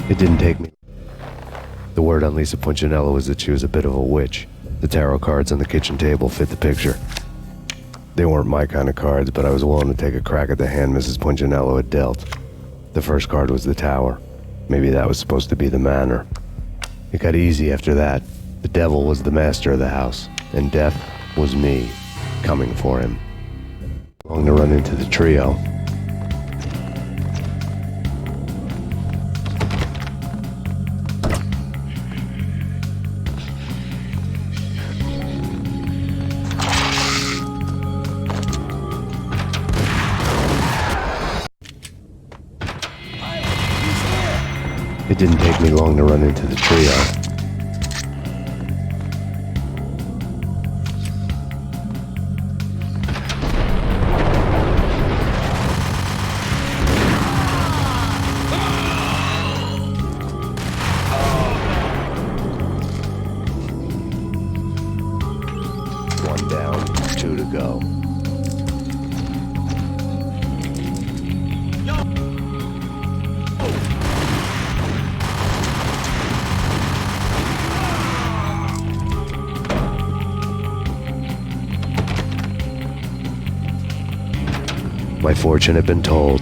It didn't take me. The word on Lisa Punchinello was that she was a bit of a witch. The tarot cards on the kitchen table fit the picture. They weren't my kind of cards, but I was willing to take a crack at the hand Mrs. Punchinello had dealt. The first card was the Tower. Maybe that was supposed to be the manor. It got easy after that. The devil was the master of the house, and death was me, coming for him. Long to run into the trio. It didn't take me long to run into the trio. One down, two to go. My fortune had been told.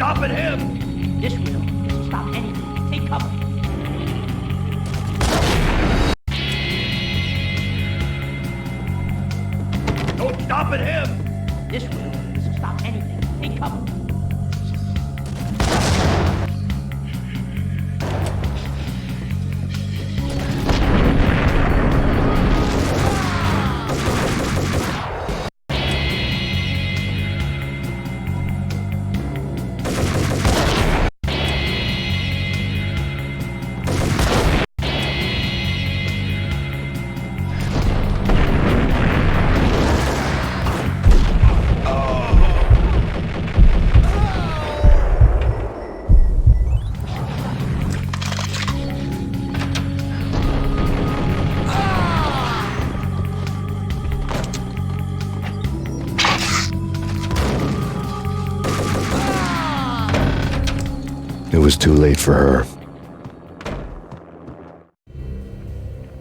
stopping him! This will stop anything. Take cover. No stopping him! This will stop anything. Take cover. It was too late for her.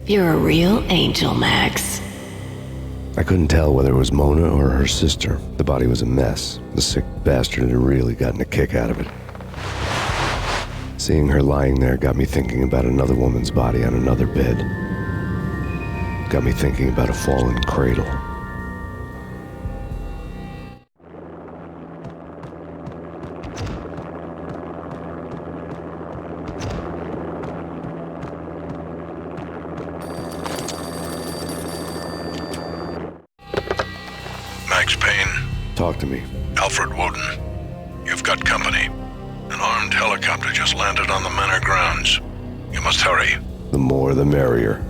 You're a real angel, Max. I couldn't tell whether it was Mona or her sister. The body was a mess. The sick bastard had really gotten a kick out of it. Seeing her lying there got me thinking about another woman's body on another bed. Got me thinking about a fallen cradle. Max Payne. Talk to me. Alfred Woden. You've got company. An armed helicopter just landed on the manor grounds. You must hurry. The more the merrier.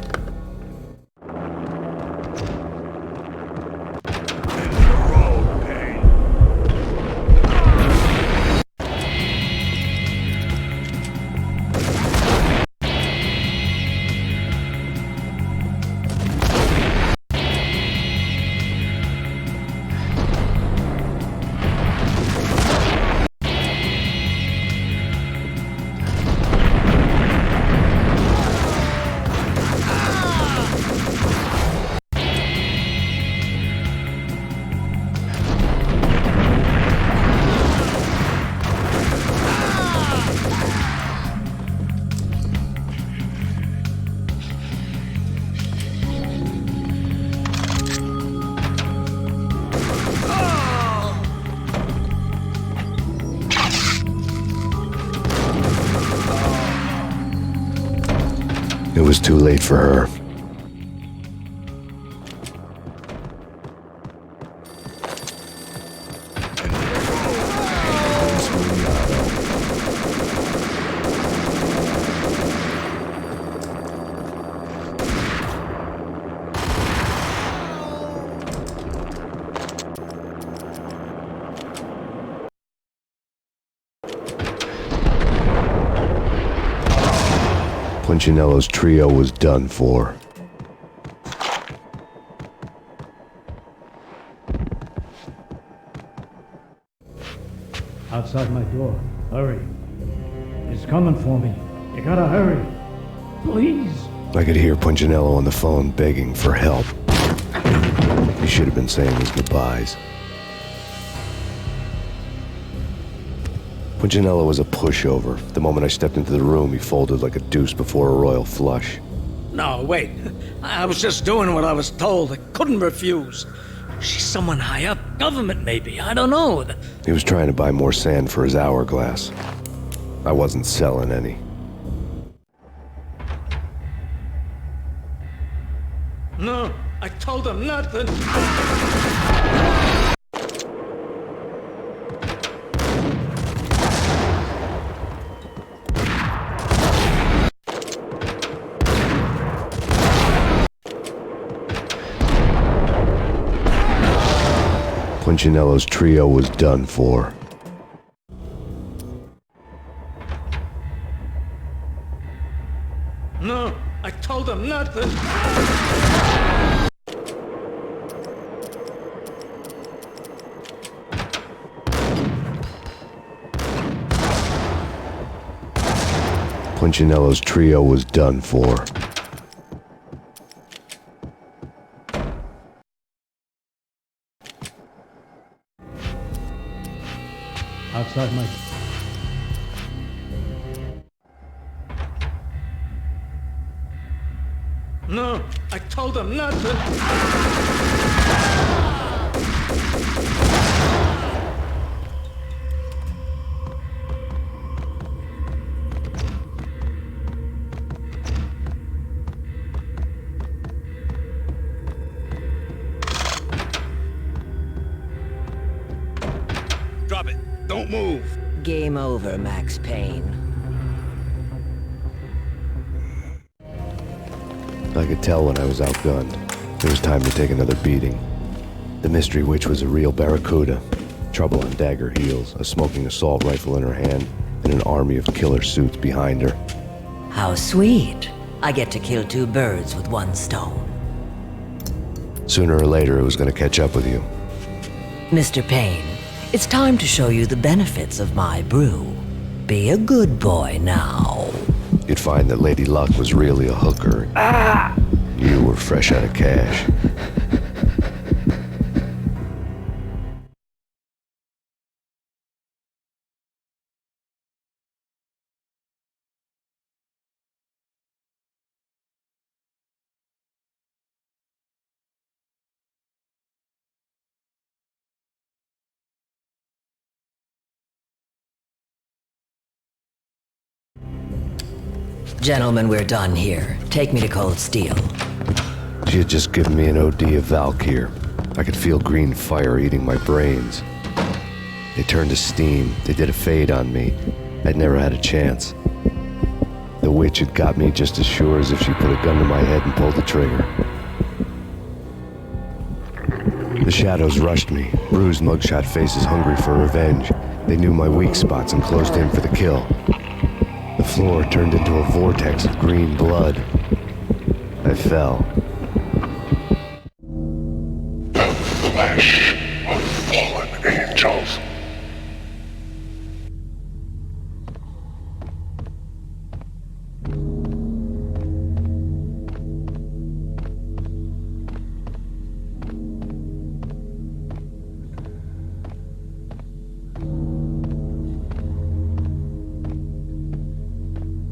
It was too late for her. Punchinello's trio was done for. Outside my door. Hurry. He's coming for me. You gotta hurry. Please. I could hear Punchinello on the phone begging for help. He should have been saying his goodbyes. Punchinello was a pushover. The moment I stepped into the room, he folded like a deuce before a royal flush. No, wait. I was just doing what I was told. I couldn't refuse. She's someone high up. Government, maybe. I don't know. He was trying to buy more sand for his hourglass. I wasn't selling any. No, I told him nothing. Punchinello's trio was done for. No, I told him nothing. Punchinello's trio was done for. Outside my... No, I told him not to. Drop it. Don't move. Game over, Max Payne. I could tell when I was outgunned. It was time to take another beating. The mystery witch was a real barracuda. Trouble on dagger heels, a smoking assault rifle in her hand, and an army of killer suits behind her. How sweet. I get to kill two birds with one stone. Sooner or later, it was going to catch up with you. Mr. Payne, it's time to show you the benefits of my brew. Be a good boy now. You'd find that Lady Luck was really a hooker. Ah! You were fresh out of cash. Gentlemen, we're done here. Take me to Cold Steel. She had just given me an OD of Valkyr. I could feel green fire eating my brains. They turned to steam. They did a fade on me. I'd never had a chance. The witch had got me just as sure as if she put a gun to my head and pulled the trigger. The shadows rushed me, bruised mugshot faces hungry for revenge. They knew my weak spots and closed in for the kill. The floor turned into a vortex of green blood. I fell. The flesh of fallen angels.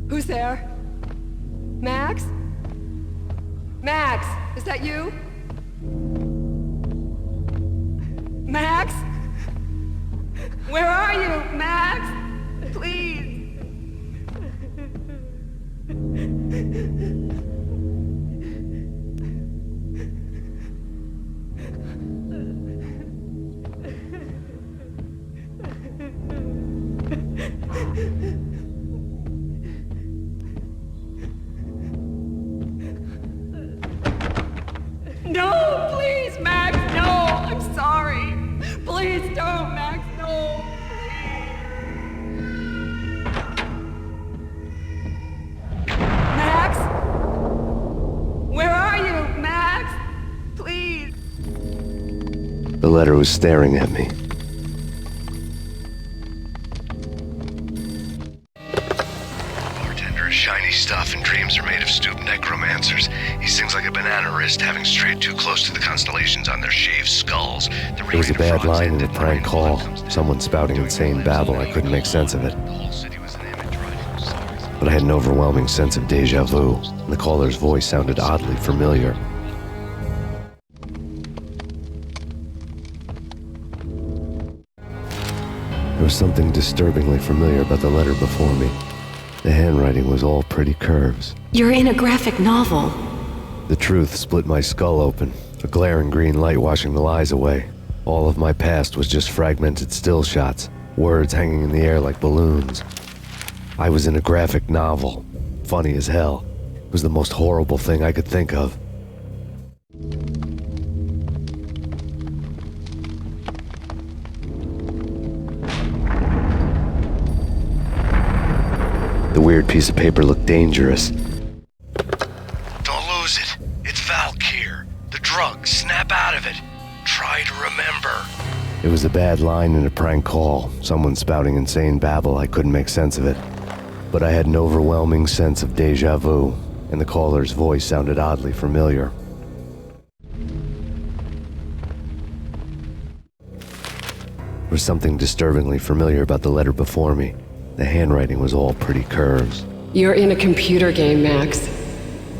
Who's there? Max? Max, is that you? Max? Where are you, Max? Please. No, please, Max, no! I'm sorry. Please don't, Max, no. Max? Where are you, Max? Please. The letter was staring at me. Bartender is shiny stuff, and dreams are made of stooped necromancers. He sings like a banana wrist, having strayed too close to the constellations on their shaved skulls. There was a bad line in a prank call. Someone spouting insane babble. I couldn't make sense of it. But I had an overwhelming sense of deja vu, and the caller's voice sounded oddly familiar. There was something disturbingly familiar about the letter before me. The handwriting was all pretty curves. You're in a graphic novel. The truth split my skull open, a glaring green light washing the lies away. All of my past was just fragmented still shots, words hanging in the air like balloons. I was in a graphic novel. Funny as hell. It was the most horrible thing I could think of. The weird piece of paper looked dangerous. Don't lose it. It's Valkyr. The drug. Snap out of it. Try to remember. It was a bad line in a prank call. Someone spouting insane babble. I couldn't make sense of it. But I had an overwhelming sense of deja vu, and the caller's voice sounded oddly familiar. There was something disturbingly familiar about the letter before me. The handwriting was all pretty curves. You're in a computer game, Max.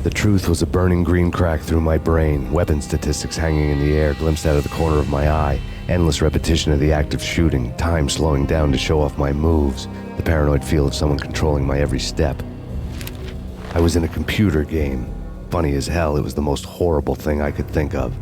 The truth was a burning green crack through my brain, weapon statistics hanging in the air, glimpsed out of the corner of my eye, endless repetition of the act of shooting, time slowing down to show off my moves, the paranoid feel of someone controlling my every step. I was in a computer game. Funny as hell, it was the most horrible thing I could think of.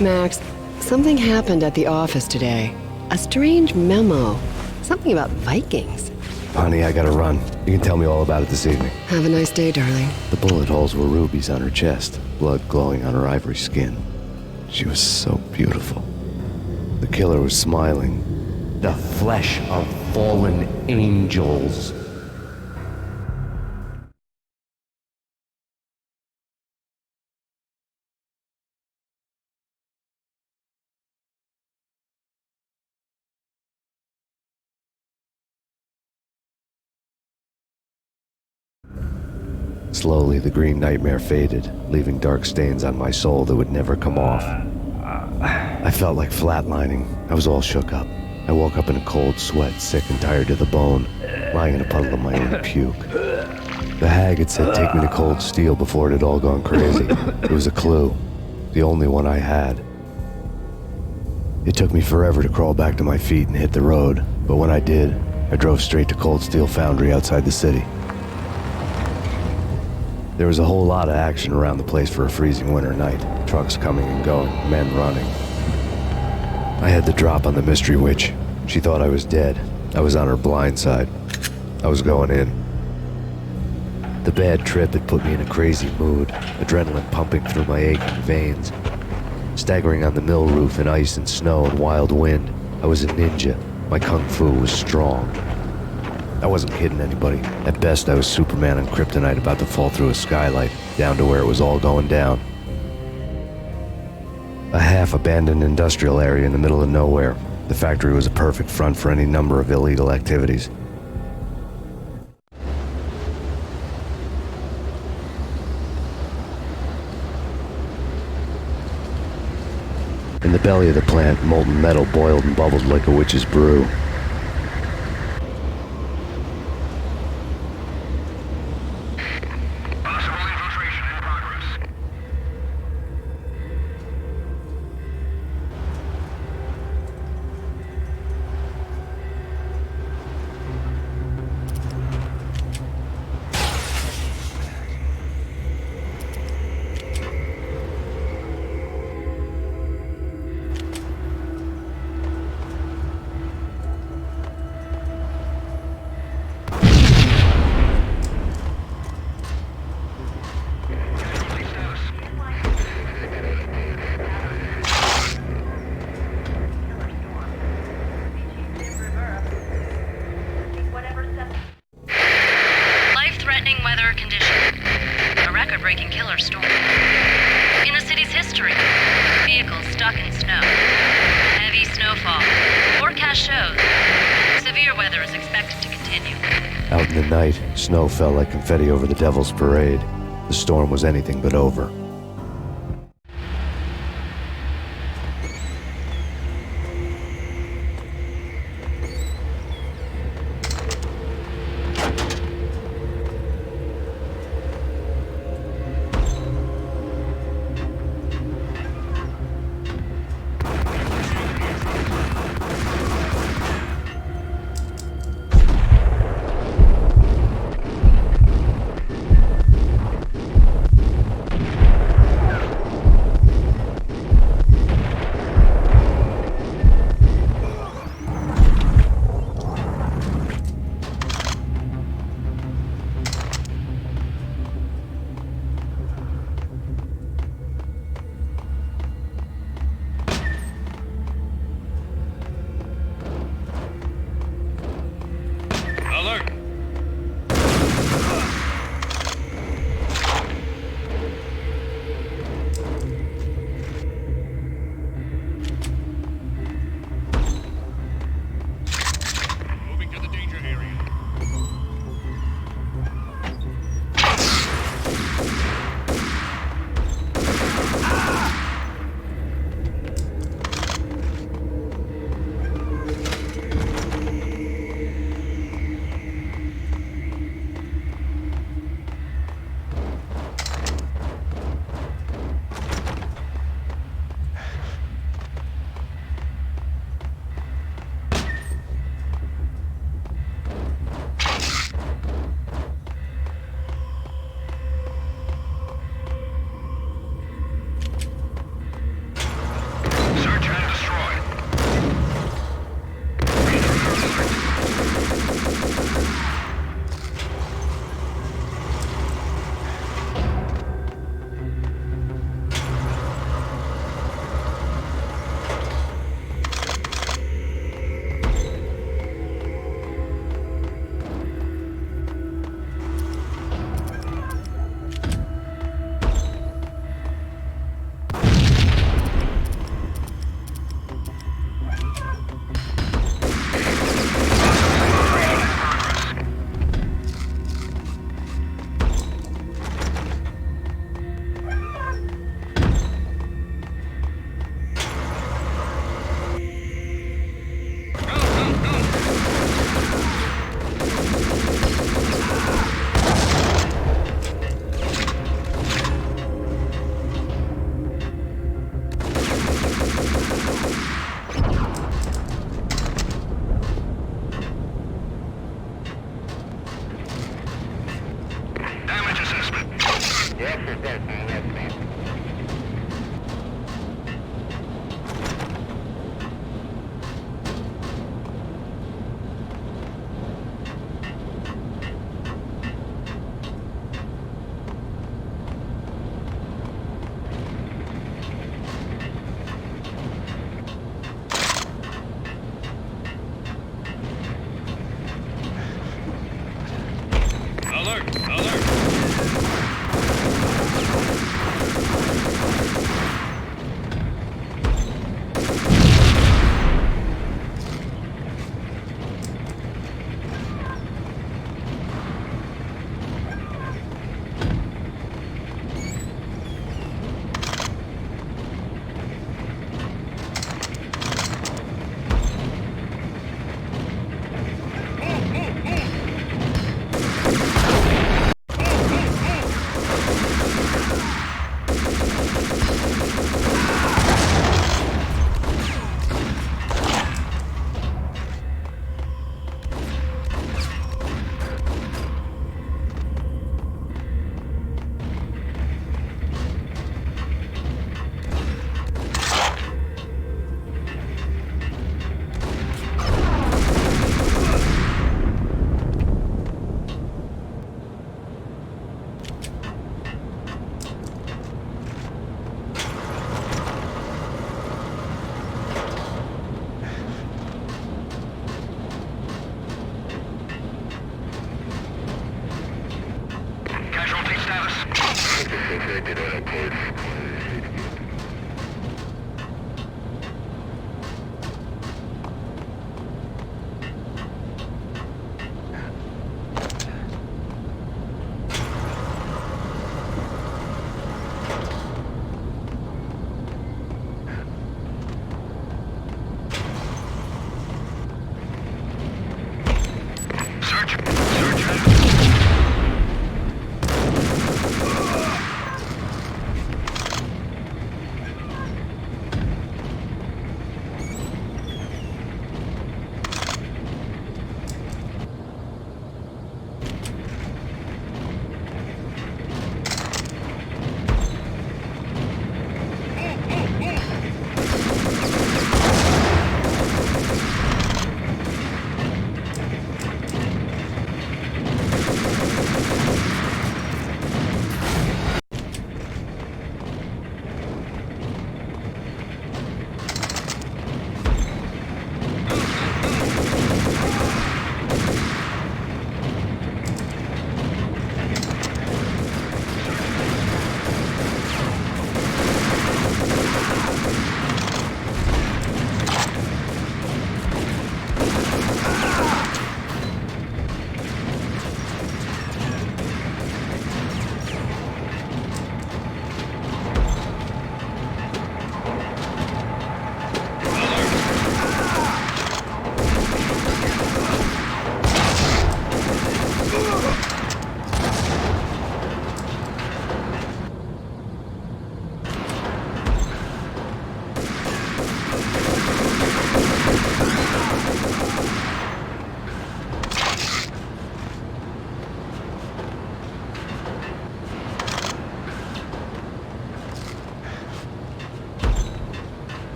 Max, something happened at the office today. A strange memo. Something about Vikings. Honey, I gotta run. You can tell me all about it this evening. Have a nice day, darling. The bullet holes were rubies on her chest, blood glowing on her ivory skin. She was so beautiful. The killer was smiling. The flesh of fallen angels. Slowly, the green nightmare faded, leaving dark stains on my soul that would never come off. I felt like flatlining. I was all shook up. I woke up in a cold sweat, sick and tired to the bone, lying in a puddle of my own puke. The hag had said take me to Cold Steel before it had all gone crazy. It was a clue, the only one I had. It took me forever to crawl back to my feet and hit the road, but when I did, I drove straight to Cold Steel Foundry outside the city. There was a whole lot of action around the place for a freezing winter night. Trucks coming and going, men running. I had the drop on the mystery witch. She thought I was dead. I was on her blind side. I was going in. The bad trip had put me in a crazy mood, adrenaline pumping through my aching veins. Staggering on the mill roof in ice and snow and wild wind, I was a ninja. My kung fu was strong. I wasn't kidding anybody. At best, I was Superman on kryptonite about to fall through a skylight, down to where it was all going down. A half-abandoned industrial area in the middle of nowhere. The factory was a perfect front for any number of illegal activities. In the belly of the plant, molten metal boiled and bubbled like a witch's brew. Life-threatening weather conditions. A record-breaking killer storm. In the city's history. Vehicles stuck in snow. Heavy snowfall. Forecast shows. Severe weather is expected to continue. Out in the night, snow fell like confetti over the Devil's Parade. The storm was anything but over.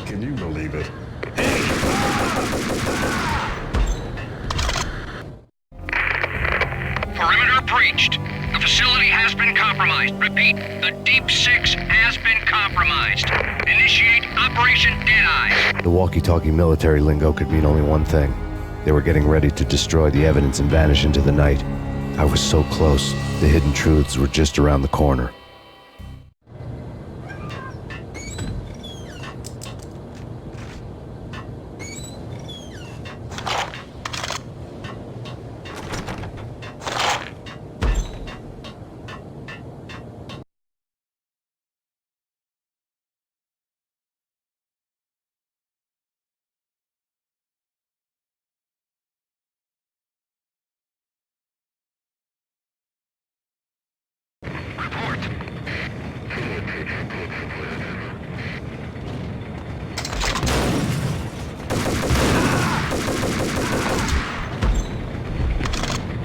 Can you believe it? Perimeter breached. The facility has been compromised. Repeat, the Deep Six has been compromised. Initiate Operation Deadeye. The walkie-talkie military lingo could mean only one thing. They were getting ready to destroy the evidence and vanish into the night. I was so close. The hidden truths were just around the corner.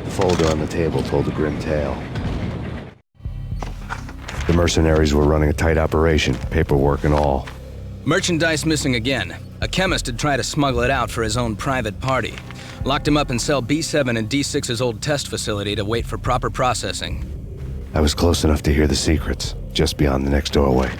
The folder on the table told a grim tale. The mercenaries were running a tight operation, paperwork and all. Merchandise missing again. A chemist had tried to smuggle it out for his own private party. Locked him up in cell B7 in D6's old test facility to wait for proper processing. I was close enough to hear the secrets, just beyond the next doorway.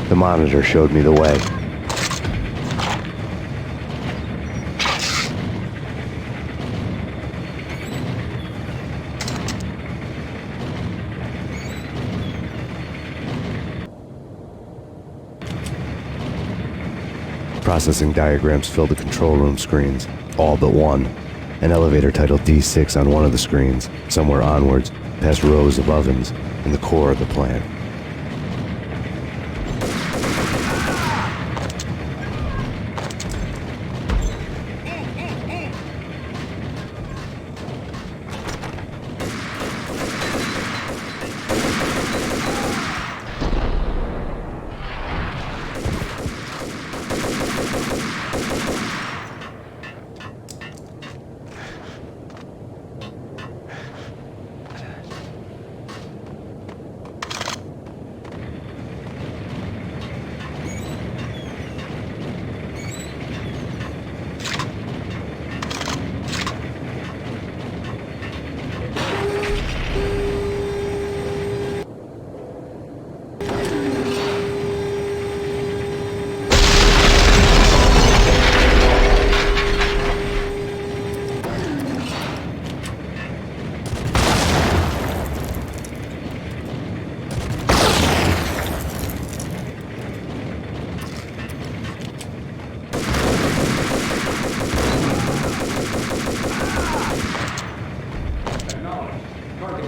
The monitor showed me the way. Processing diagrams filled the control room screens, all but one. An elevator titled D6 on one of the screens, somewhere onwards, past rows of ovens, in the core of the plant.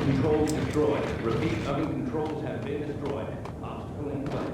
Controls destroyed. Repeat, oven controls have been destroyed. Obstacle in place.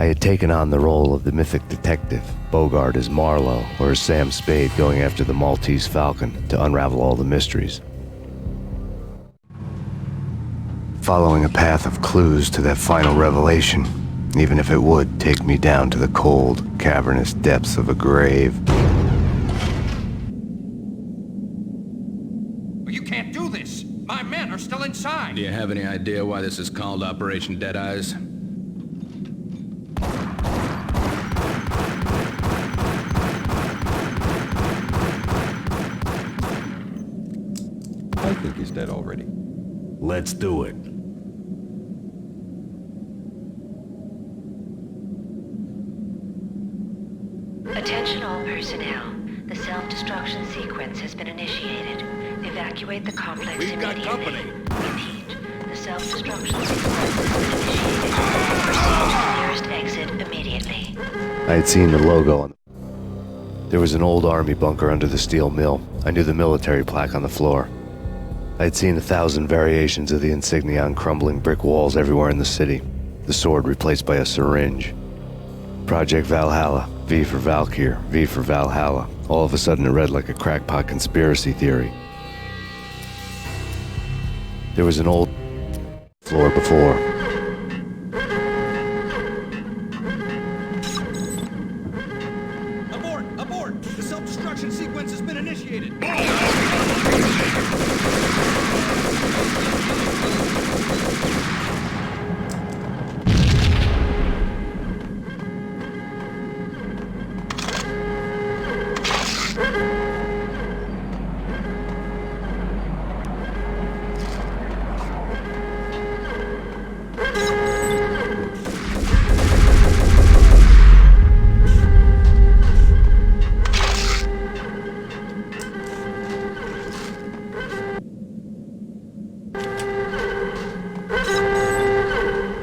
I had taken on the role of the mythic detective, Bogart as Marlowe or as Sam Spade going after the Maltese Falcon to unravel all the mysteries. Following a path of clues to that final revelation, even if it would take me down to the cold, cavernous depths of a grave. You can't do this! My men are still inside! Do you have any idea why this is called Operation Dead Eyes? I think he's dead already. Let's do it. Attention all personnel. The self-destruction sequence has been initiated. Evacuate the complex immediately. Repeat. The self-destruction sequence has been initiated. Proceed to the nearest exit immediately. I had seen the logo on. There was an old army bunker under the steel mill. I knew the military plaque on the floor. I had seen 1,000 variations of the insignia on crumbling brick walls everywhere in the city. The sword replaced by a syringe. Project Valhalla, V for Valkyr, V for Valhalla. All of a sudden it read like a crackpot conspiracy theory. There was an old floor before. Abort! Abort! The self-destruction sequence has been initiated!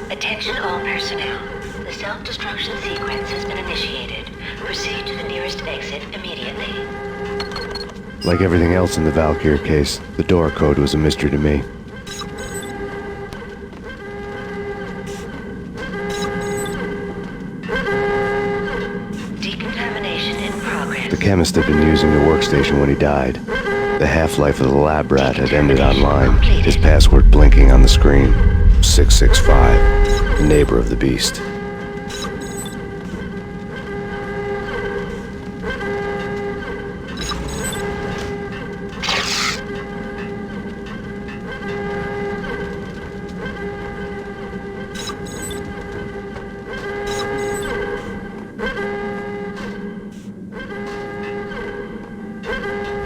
Attention all personnel. The self-destruction sequence has been initiated. Proceed to the nearest exit immediately. Like everything else in the Valkyr case, the door code was a mystery to me. Decontamination in progress. The chemist had been using the workstation when he died. The half-life of the lab rat had ended online, his password blinking on the screen. 665, neighbor of the beast.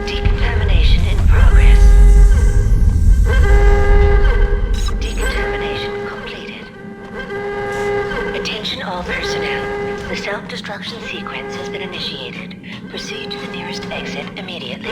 Decontamination in progress. Decontamination completed. Attention all personnel. The self-destruction sequence has been initiated. Proceed to the nearest exit immediately.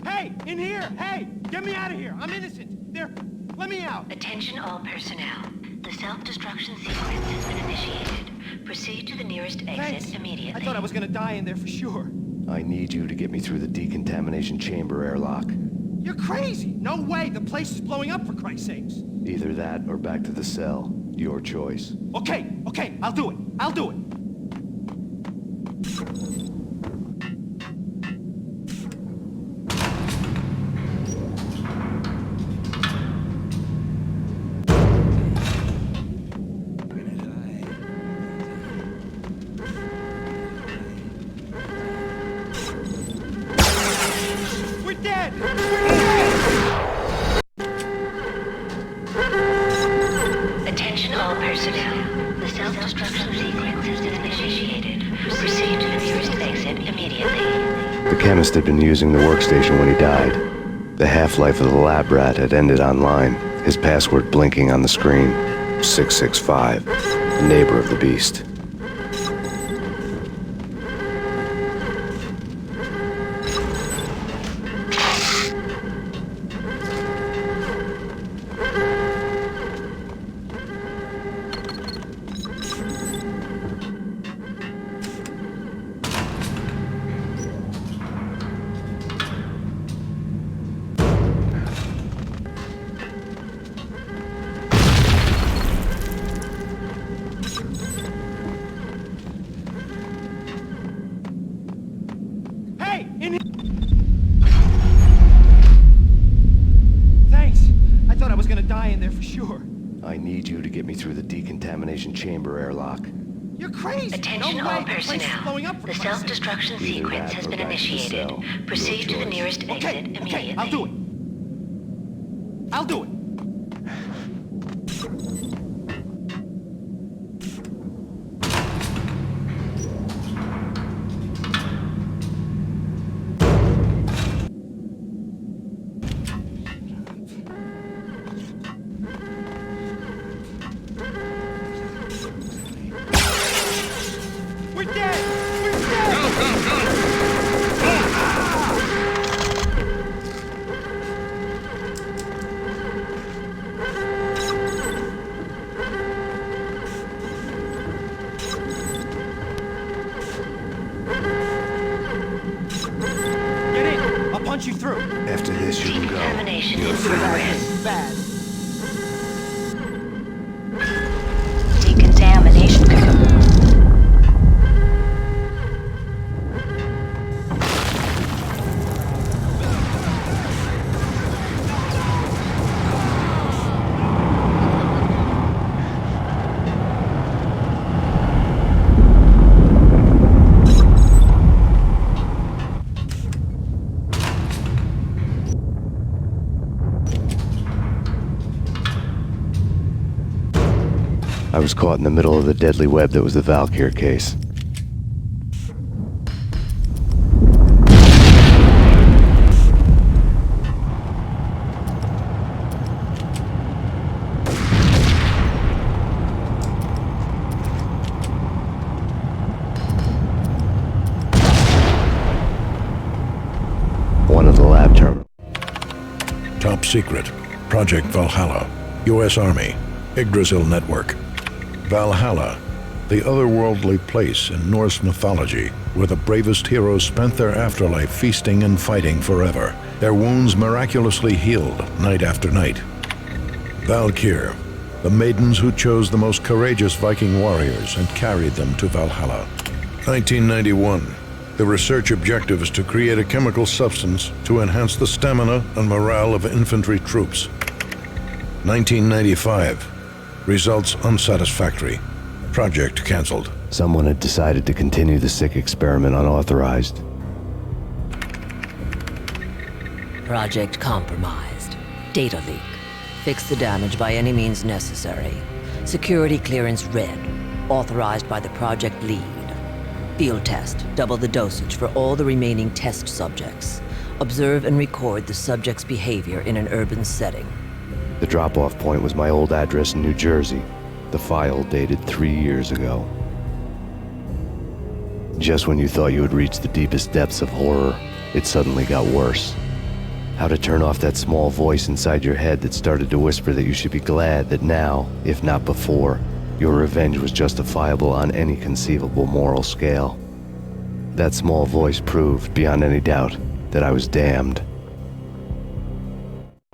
Hey! In here! Hey! Get me out of here! I'm innocent! There! Let me out! Attention all personnel. The self-destruction sequence has been initiated. Proceed to the nearest exit Thanks. immediately. I thought I was gonna die in there for sure. I need you to get me through the decontamination chamber airlock. You're crazy! No way! The place is blowing up, for Christ's sakes! Either that or back to the cell. Your choice. Okay, I'll do it! I'll do it! dead! Attention all personnel. The self-destruction sequence has been initiated. Proceed to the nearest exit immediately. The chemist had been using the workstation when he died. The half-life of the lab rat had ended online, his password blinking on the screen. 665, the neighbor of the beast. Chamber airlock. You're crazy! Attention all personnel. The self-destruction sequence has been initiated. Proceed to the nearest exit immediately. Okay, I'll do it. I'll do it. You through. After this, you can go. Decontamination in progress. Bad. Decontamination complete. I was caught in the middle of the deadly web that was the Valkyr case. One of the lab terminals. Top secret. Project Valhalla. U.S. Army. Yggdrasil Network. Valhalla, the otherworldly place in Norse mythology where the bravest heroes spent their afterlife feasting and fighting forever, their wounds miraculously healed night after night. Valkyr, the maidens who chose the most courageous Viking warriors and carried them to Valhalla. 1991, the research objective is to create a chemical substance to enhance the stamina and morale of infantry troops. 1995, results unsatisfactory. Project cancelled. Someone had decided to continue the sick experiment unauthorized. Project compromised. Data leak. Fix the damage by any means necessary. Security clearance red. Authorized by the project lead. Field test. Double the dosage for all the remaining test subjects. Observe and record the subject's behavior in an urban setting. The drop-off point was my old address in New Jersey. The file dated 3 years ago. Just when you thought you had reached the deepest depths of horror, it suddenly got worse. How to turn off that small voice inside your head that started to whisper that you should be glad that now, if not before, your revenge was justifiable on any conceivable moral scale. That small voice proved, beyond any doubt, that I was damned.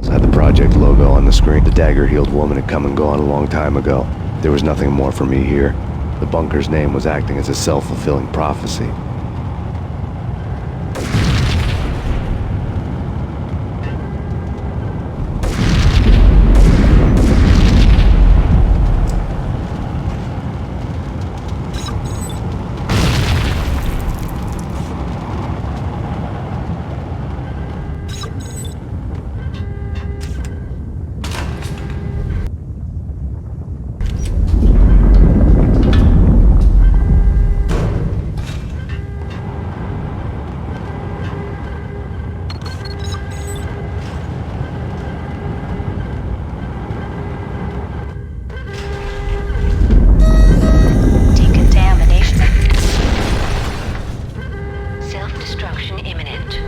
Had the project logo on the screen. The dagger-heeled woman had come and gone a long time ago. There was nothing more for me here. The bunker's name was acting as a self-fulfilling prophecy. Self-destruction imminent.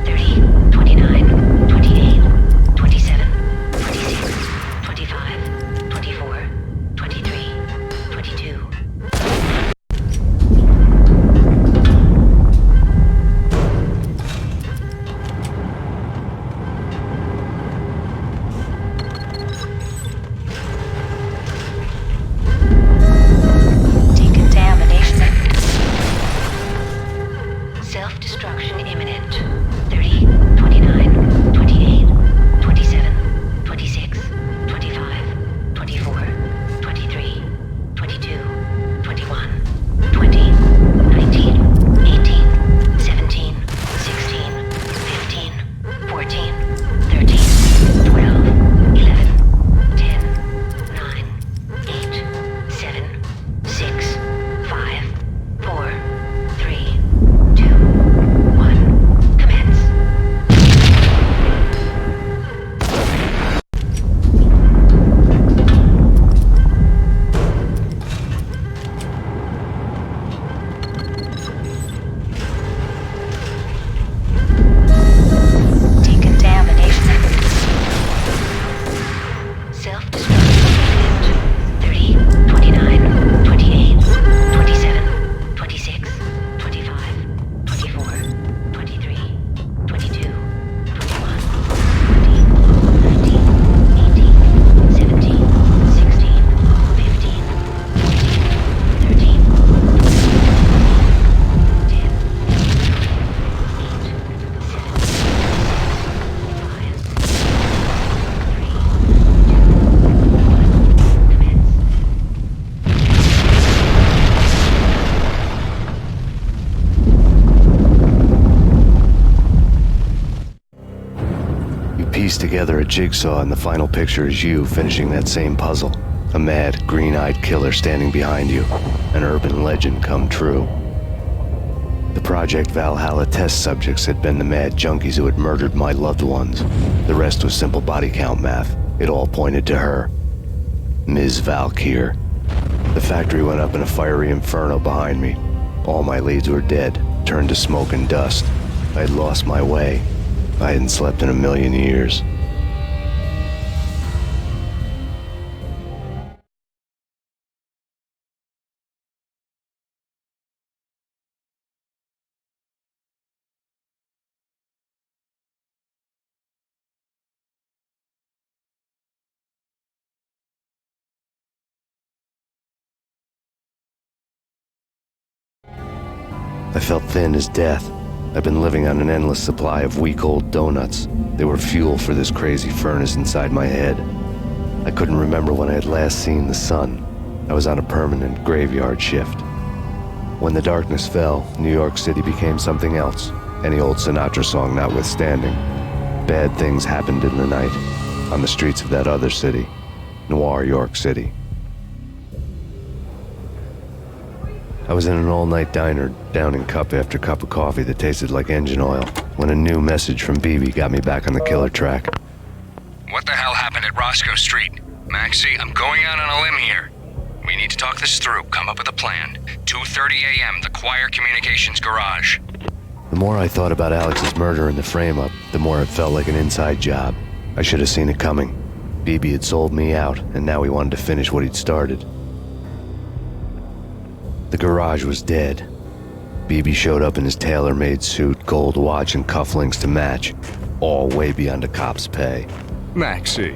30, 29, 28, 27, 26, 25, 24, 23, 22. Decontamination. Self-destruction imminent. 30, 29, 28, 27, 26, 25, 24, 23, 22, 21, 20, 19, 18, 17, 16, 15, 14, 13, 12, 11, 10, 9, 8, 7, 6, 5, 4, 3, 2, 1. Commence. Decontamination. Self-destruction imminent. 30, 29, 28, 27, 26, 25, 24, 23, 22, 21, 20, 19, 18, 17, 16, 15, 14, 13, 10, You piece together a jigsaw, and the final picture is you finishing that same puzzle. A mad, green-eyed killer standing behind you. An urban legend come true. The Project Valhalla test subjects had been the mad junkies who had murdered my loved ones. The rest was simple body count math. It all pointed to her. Ms. Valkyr. The factory went up in a fiery inferno behind me. All my leads were dead, turned to smoke and dust. I had lost my way. I hadn't slept in a million years. I felt thin as death. I'd been living on an endless supply of week-old donuts. They were fuel for this crazy furnace inside my head. I couldn't remember when I had last seen the sun. I was on a permanent graveyard shift. When the darkness fell, New York City became something else, any old Sinatra song notwithstanding. Bad things happened in the night, on the streets of that other city, Noir York City. I was in an all-night diner, downing cup after cup of coffee that tasted like engine oil, when a new message from BB got me back on the killer track. What the hell happened at Roscoe Street? Maxie, I'm going out on a limb here. We need to talk this through, come up with a plan. 2:30 a.m., the Choir Communications Garage. The more I thought about Alex's murder and the frame-up, the more it felt like an inside job. I should have seen it coming. BB had sold me out, and now he wanted to finish what he'd started. The garage was dead. BB showed up in his tailor-made suit, gold watch, and cufflinks to match, all way beyond a cop's pay. Maxie.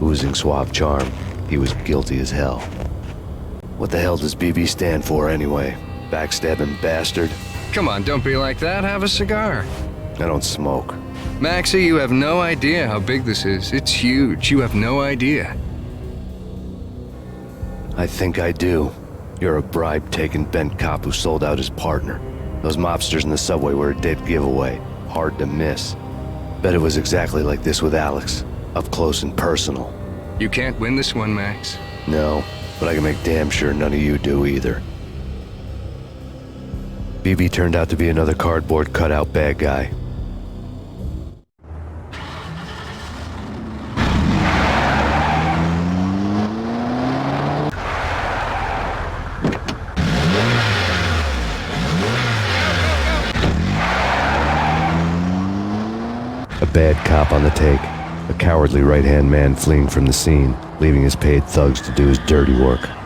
Oozing suave charm, he was guilty as hell. What the hell does BB stand for anyway? Backstabbing bastard? Come on, don't be like that. Have a cigar. I don't smoke. Maxie, you have no idea how big this is. It's huge. You have no idea. I think I do. You're a bribe-taking bent cop who sold out his partner. Those mobsters in the subway were a dead giveaway. Hard to miss. Bet it was exactly like this with Alex. Up close and personal. You can't win this one, Max. No, but I can make damn sure none of you do either. BB turned out to be another cardboard cutout bad guy. bad cop on the take, a cowardly right-hand man fleeing from the scene, leaving his paid thugs to do his dirty work.